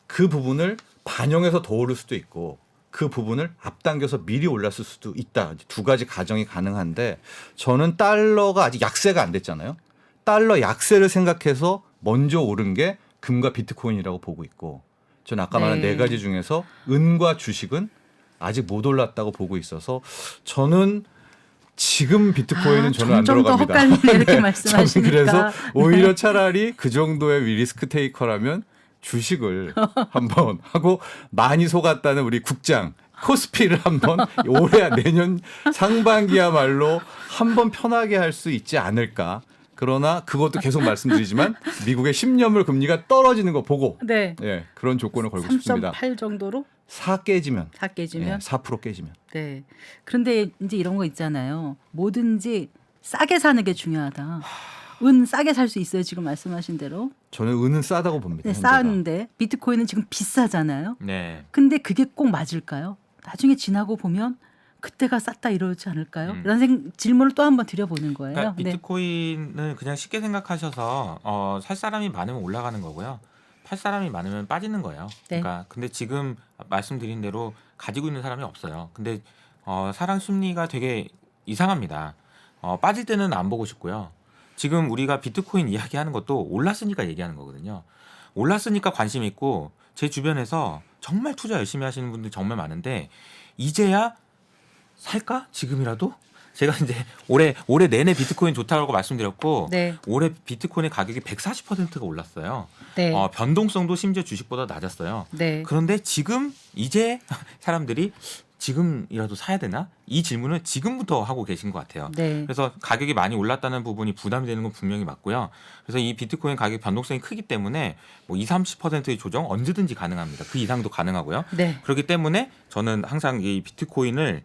그 부분을 반영해서 더 오를 수도 있고 그 부분을 앞당겨서 미리 올랐을 수도 있다. 두 가지 가정이 가능한데 저는 달러가 아직 약세가 안 됐잖아요. 달러 약세를 생각해서 먼저 오른 게 금과 비트코인이라고 보고 있고 저는 아까 말한 네 가지 중에서 은과 주식은 아직 못 올랐다고 보고 있어서 저는 지금 비트코인은 저는 안 점점 더 들어갑니다. 헛갈리네 이렇게 저는 말씀하시니까. 그래서 오히려 차라리 그 정도의 리스크 테이커라면 주식을 한번 하고 많이 속았다는 우리 국장 코스피를 한번 올해 내년 상반기야말로 한번 편하게 할 수 있지 않을까. 그러나 그것도 계속 말씀드리지만 미국의 10년물 금리가 떨어지는 거 보고 네. 예, 그런 조건을 걸고 싶습니다. 3.8 정도로 4 깨지면 다 깨지면. 4% 깨지면 네. 그런데 이제 이런 거 있잖아요. 뭐든지 싸게 사는 게 중요하다. 은 싸게 살 수 있어요. 지금 말씀하신 대로. 저는 은은 싸다고 봅니다. 네, 현재가. 싸는데 비트코인은 지금 비싸잖아요. 네. 근데 그게 꼭 맞을까요? 나중에 지나고 보면 그때가 쌌다 이러지 않을까요? 이런 질문을 또 한번 드려보는 거예요. 그러니까 네. 비트코인은 그냥 쉽게 생각하셔서 살 사람이 많으면 올라가는 거고요. 팔 사람이 많으면 빠지는 거예요. 네. 그러니까 근데 지금 말씀드린 대로 가지고 있는 사람이 없어요. 근데 사람 심리가 되게 이상합니다. 빠질 때는 안 보고 싶고요. 지금 우리가 비트코인 이야기하는 것도 올랐으니까 얘기하는 거거든요. 올랐으니까 관심 있고 제 주변에서 정말 투자 열심히 하시는 분들이 정말 많은데 이제야 살까? 지금이라도? 제가 이제 올해 내내 비트코인 좋다고 말씀드렸고 네. 올해 비트코인의 가격이 140%가 올랐어요. 네. 변동성도 심지어 주식보다 낮았어요. 네. 그런데 지금 이제 사람들이 지금이라도 사야 되나? 이 질문을 지금부터 하고 계신 것 같아요. 네. 그래서 가격이 많이 올랐다는 부분이 부담이 되는 건 분명히 맞고요. 그래서 이 비트코인 가격 변동성이 크기 때문에 뭐 20-30%의 조정 언제든지 가능합니다. 그 이상도 가능하고요. 네. 그렇기 때문에 저는 항상 이 비트코인을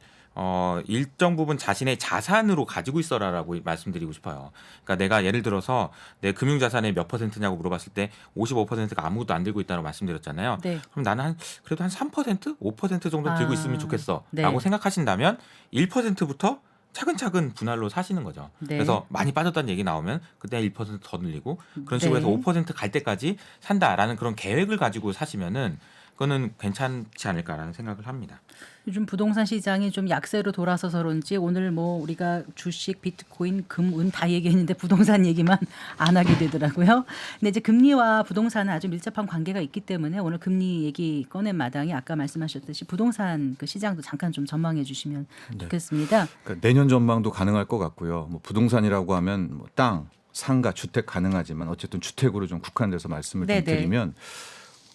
일정 부분 자신의 자산으로 가지고 있어라라고 말씀드리고 싶어요. 그러니까 내가 예를 들어서 내 금융자산의 몇 %냐고 물어봤을 때 55%가 아무것도 안 들고 있다고 말씀드렸잖아요. 네. 그럼 나는 그래도 한 3%, 5% 정도 들고 있으면 좋겠어 네. 라고 생각하신다면 1%부터 차근차근 분할로 사시는 거죠. 네. 그래서 많이 빠졌다는 얘기 나오면 그때 1%더 늘리고 그런 식으로 네. 해서 5%갈 때까지 산다라는 그런 계획을 가지고 사시면은 그거는 괜찮지 않을까라는 생각을 합니다. 요즘 부동산 시장이 좀 약세로 돌아서서 그런지 오늘 뭐 우리가 주식, 비트코인, 금, 은 다 얘기했는데 부동산 얘기만 안 하게 되더라고요. 근데 이제 금리와 부동산은 아주 밀접한 관계가 있기 때문에 오늘 금리 얘기 꺼낸 마당에 아까 말씀하셨듯이 부동산 그 시장도 잠깐 좀 전망해 주시면 좋겠습니다. 그러니까 내년 전망도 가능할 것 같고요. 뭐 부동산이라고 하면 뭐 땅, 상가, 주택 가능하지만 어쨌든 주택으로 좀 국한돼서 말씀을 좀 네네. 드리면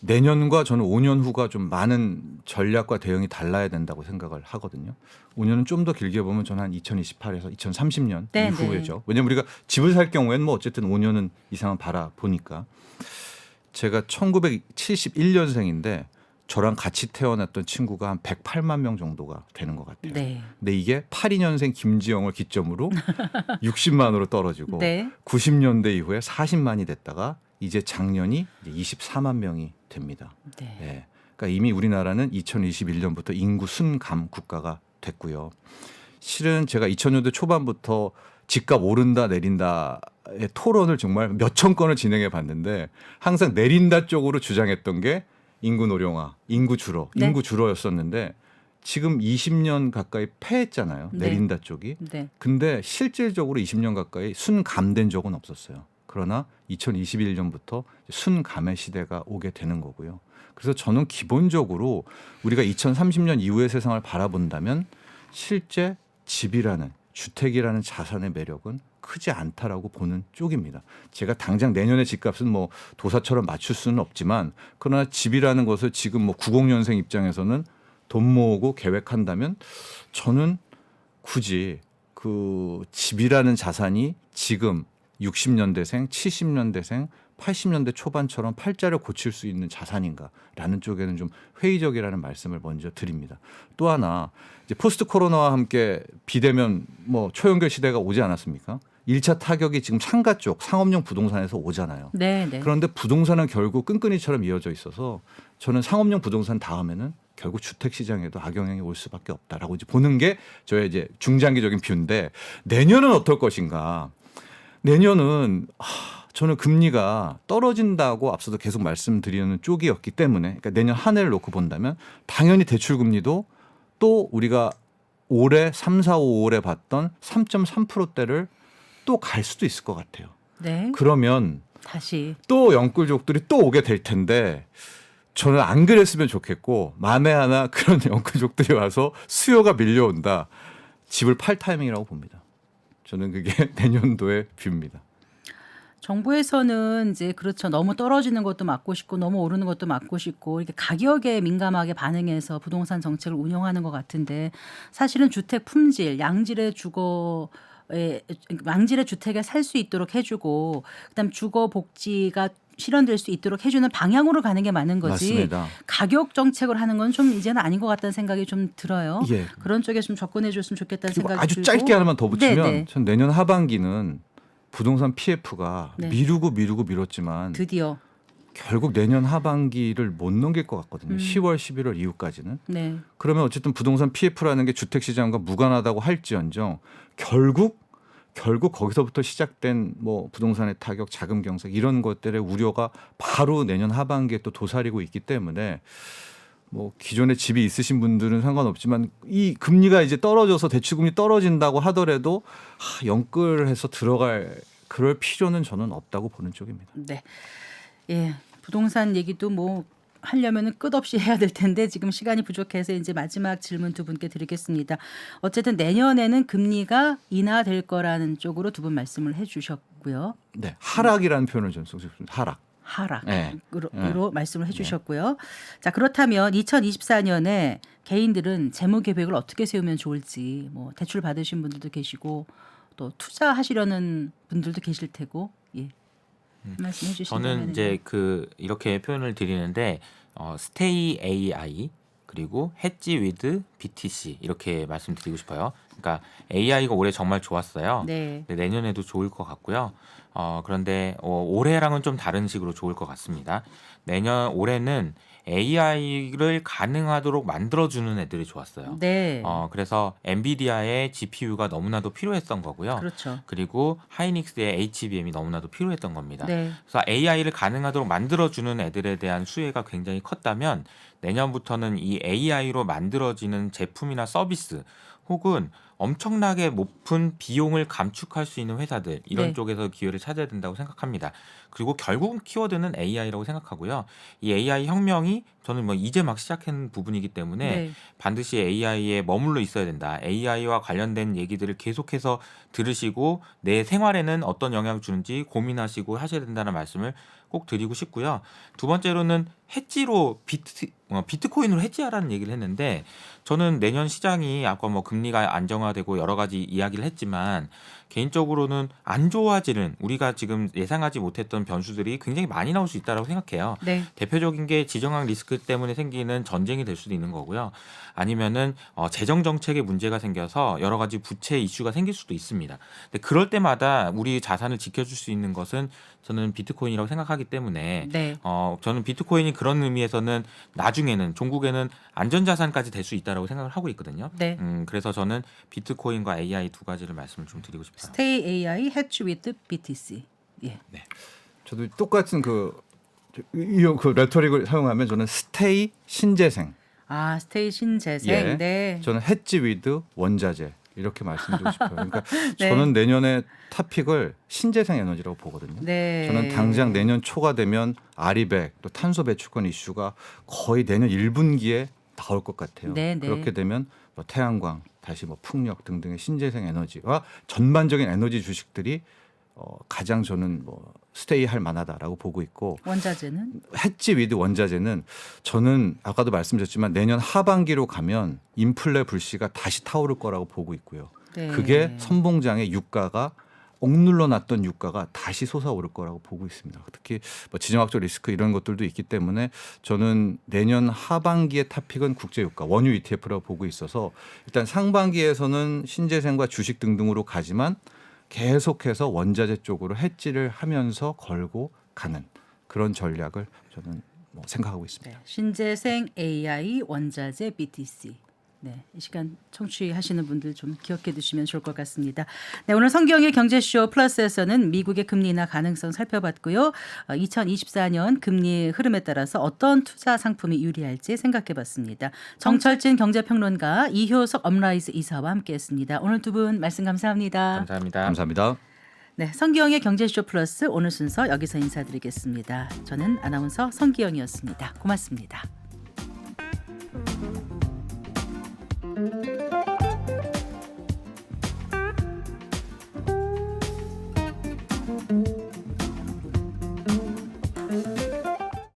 내년과 저는 5년 후가 좀 많은 전략과 대응이 달라야 된다고 생각을 하거든요. 5년은 좀 더 길게 보면 저는 한 2028에서 2030년 네, 이후에죠. 왜냐하면 우리가 집을 살 경우에는 뭐 어쨌든 5년은 이상은 바라보니까 제가 1971년생인데 저랑 같이 태어났던 친구가 한 108만 명 정도가 되는 것 같아요. 네. 근데 이게 82년생 김지영을 기점으로 60만으로 떨어지고 네. 90년대 이후에 40만이 됐다가 이제 작년이 24만 명이 됩니다. 네. 예. 그러니까 이미 우리나라는 2021년부터 인구 순감 국가가 됐고요. 실은 제가 2000년대 초반부터 집값 오른다 내린다의 토론을 정말 몇천 건을 진행해 봤는데 항상 내린다 쪽으로 주장했던 게 인구 노령화, 인구 줄어, 네. 인구 줄어였었는데 지금 20년 가까이 패했잖아요. 네. 내린다 쪽이. 네. 근데 실질적으로 20년 가까이 순감된 적은 없었어요. 그러나 2021년부터 순감의 시대가 오게 되는 거고요. 그래서 저는 기본적으로 우리가 2030년 이후의 세상을 바라본다면 실제 집이라는 주택이라는 자산의 매력은 크지 않다라고 보는 쪽입니다. 제가 당장 내년에 집값은 뭐 도사처럼 맞출 수는 없지만 그러나 집이라는 것을 지금 뭐 90년생 입장에서는 돈 모으고 계획한다면 저는 굳이 그 집이라는 자산이 지금 60년대생, 70년대생, 80년대 초반처럼 팔자를 고칠 수 있는 자산인가라는 쪽에는 좀 회의적이라는 말씀을 먼저 드립니다. 또 하나 이제 포스트 코로나와 함께 비대면 뭐 초연결 시대가 오지 않았습니까? 1차 타격이 지금 상가 쪽 상업용 부동산에서 오잖아요. 네. 네. 그런데 부동산은 결국 끈끈이처럼 이어져 있어서 저는 상업용 부동산 다음에는 결국 주택 시장에도 악영향이 올 수밖에 없다라고 이제 보는 게 저의 이제 중장기적인 뷰인데 내년은 어떨 것인가? 내년은 저는 금리가 떨어진다고 앞서도 계속 말씀드리는 쪽이었기 때문에 그러니까 내년 한 해를 놓고 본다면 당연히 대출 금리도 또 우리가 올해 3, 4, 5월에 봤던 3.3%대를 또 갈 수도 있을 것 같아요. 네. 그러면 다시 또 영끌족들이 또 오게 될 텐데 저는 안 그랬으면 좋겠고 만에 하나 그런 영끌족들이 와서 수요가 밀려온다. 집을 팔 타이밍이라고 봅니다. 저는 그게 내년도의 뷰입니다. 정부에서는 이제 그렇죠. 너무 떨어지는 것도 막고 싶고 너무 오르는 것도 막고 싶고 이렇게 가격에 민감하게 반응해서 부동산 정책을 운영하는 것 같은데 사실은 주택 품질, 양질의 주택에 살 수 있도록 해주고 그다음 주거 복지가 실현될 수 있도록 해주는 방향으로 가는 게 맞는 거지. 맞습니다. 가격 정책을 하는 건 좀 이제는 아닌 것 같다는 생각이 좀 들어요. 예. 그런 쪽에 좀 접근해 줬으면 좋겠다는 그리고 생각이 아주 들고. 짧게 하나만 더 붙이면 네네. 전 내년 하반기는 부동산 PF가 네. 미루고 밀었지만 드디어. 결국 내년 하반기를 못 넘길 것 같거든요. 10월, 11월 이후까지는. 네. 그러면 어쨌든 부동산 PF라는 게 주택시장과 무관하다고 할지언정 결국 거기서부터 시작된 뭐 부동산의 타격, 자금 경색 이런 것들의 우려가 바로 내년 하반기에 또 도사리고 있기 때문에 뭐 기존에 집이 있으신 분들은 상관없지만 이 금리가 이제 떨어져서 대출금리 떨어진다고 하더라도 영끌해서 들어갈 그럴 필요는 저는 없다고 보는 쪽입니다. 네. 예. 부동산 얘기도 뭐 하려면은 끝없이 해야 될 텐데 지금 시간이 부족해서 이제 마지막 질문 두 분께 드리겠습니다. 어쨌든 내년에는 금리가 인하될 거라는 쪽으로 두 분 말씀을 해 주셨고요. 네, 하락이라는 표현을 저는 쓰고 싶습니다. 하락. 네. 하락으로 말씀을 해 주셨고요. 자, 그렇다면 2024년에 개인들은 재무 계획을 어떻게 세우면 좋을지 뭐 대출 받으신 분들도 계시고 또 투자하시려는 분들도 계실 테고. 예. 말씀해 주시면 저는 이제 이렇게 표현을 드리는데 stay AI 그리고 hedge with BTC 이렇게 말씀드리고 싶어요. 그러니까 AI가 올해 정말 좋았어요. 네. 근데 내년에도 좋을 것 같고요. 그런데 올해랑은 좀 다른 식으로 좋을 것 같습니다. 올해는 AI를 가능하도록 만들어주는 애들이 좋았어요. 네. 그래서 엔비디아의 GPU가 너무나도 필요했던 거고요. 그렇죠. 그리고 하이닉스의 HBM이 너무나도 필요했던 겁니다. 네. 그래서 AI를 가능하도록 만들어주는 애들에 대한 수혜가 굉장히 컸다면 내년부터는 이 AI로 만들어지는 제품이나 서비스 혹은 엄청나게 높은 비용을 감축할 수 있는 회사들 이런 네. 쪽에서 기회를 찾아야 된다고 생각합니다. 그리고 결국 키워드는 AI라고 생각하고요. 이 AI 혁명이 저는 뭐 이제 막 시작한 부분이기 때문에 네. 반드시 AI에 머물러 있어야 된다. AI와 관련된 얘기들을 계속해서 들으시고 내 생활에는 어떤 영향을 주는지 고민하시고 하셔야 된다는 말씀을 꼭 드리고 싶고요. 두 번째로는 해지로 비트코인으로 해지하라는 얘기를 했는데 저는 내년 시장이 아까 뭐 금리가 안정화되고 여러 가지 이야기를 했지만 개인적으로는 안 좋아지는 우리가 지금 예상하지 못했던 변수들이 굉장히 많이 나올 수 있다고 생각해요. 네. 대표적인 게 지정학 리스크 때문에 생기는 전쟁이 될 수도 있는 거고요. 아니면은 재정 정책에 문제가 생겨서 여러 가지 부채 이슈가 생길 수도 있습니다. 근데 그럴 때마다 우리 자산을 지켜줄 수 있는 것은 저는 비트코인이라고 생각하기 때문에 네. 저는 비트코인이 그런 의미에서는 나중에는 종국에는 안전자산까지 될 수 있다라고 생각을 하고 있거든요. 네. 그래서 저는 비트코인과 AI 두 가지를 말씀을 좀 드리고 싶어요. Stay AI, Hedge with BTC. 예. 저도 똑같은 그 레토릭을 사용하면 저는 스테이 신재생, 아, 스테이 신재생. 예. 네. 저는 해지 위드 원자재 이렇게 말씀드리고 싶어요. 그러니까 네. 저는 내년에 타픽을 신재생 에너지라고 보거든요. 네. 저는 당장 내년 초가 되면 아리백 또 탄소 배출권 이슈가 거의 내년 1분기에 나올 것 같아요. 네, 네. 그렇게 되면 뭐 태양광, 다시 뭐 풍력 등등의 신재생 에너지와 전반적인 에너지 주식들이 가장 저는 뭐 스테이할 만하다라고 보고 있고 원자재는 해지 위드 원자재는 저는 아까도 말씀드렸지만 내년 하반기로 가면 인플레 불씨가 다시 타오를 거라고 보고 있고요. 네. 그게 선봉장의 유가가 억눌러 놨던 유가가 다시 솟아오를 거라고 보고 있습니다. 특히 뭐 지정학적 리스크 이런 것들도 있기 때문에 저는 내년 하반기의 타픽은 국제유가 원유 ETF라고 보고 있어서 일단 상반기에서는 신재생과 주식 등등으로 가지만 계속해서 원자재 쪽으로 해지를 하면서 걸고 가는 그런 전략을 저는 뭐 생각하고 있습니다. 네. 신재생 AI 원자재 BTC. 네, 이 시간 청취하시는 분들 좀 기억해 두시면 좋을 것 같습니다. 네, 오늘 성경의 경제쇼 플러스에서는 미국의 금리 인하 가능성 살펴봤고요. 2024년 금리 흐름에 따라서 어떤 투자 상품이 유리할지 생각해봤습니다. 정철진 경제평론가 이효석 업라이즈 이사와 함께했습니다. 오늘 두 분 말씀 감사합니다. 감사합니다. 감사합니다. 네, 성기영의 경제쇼 플러스 오늘 순서 여기서 인사드리겠습니다. 저는 아나운서 성기영이었습니다. 고맙습니다.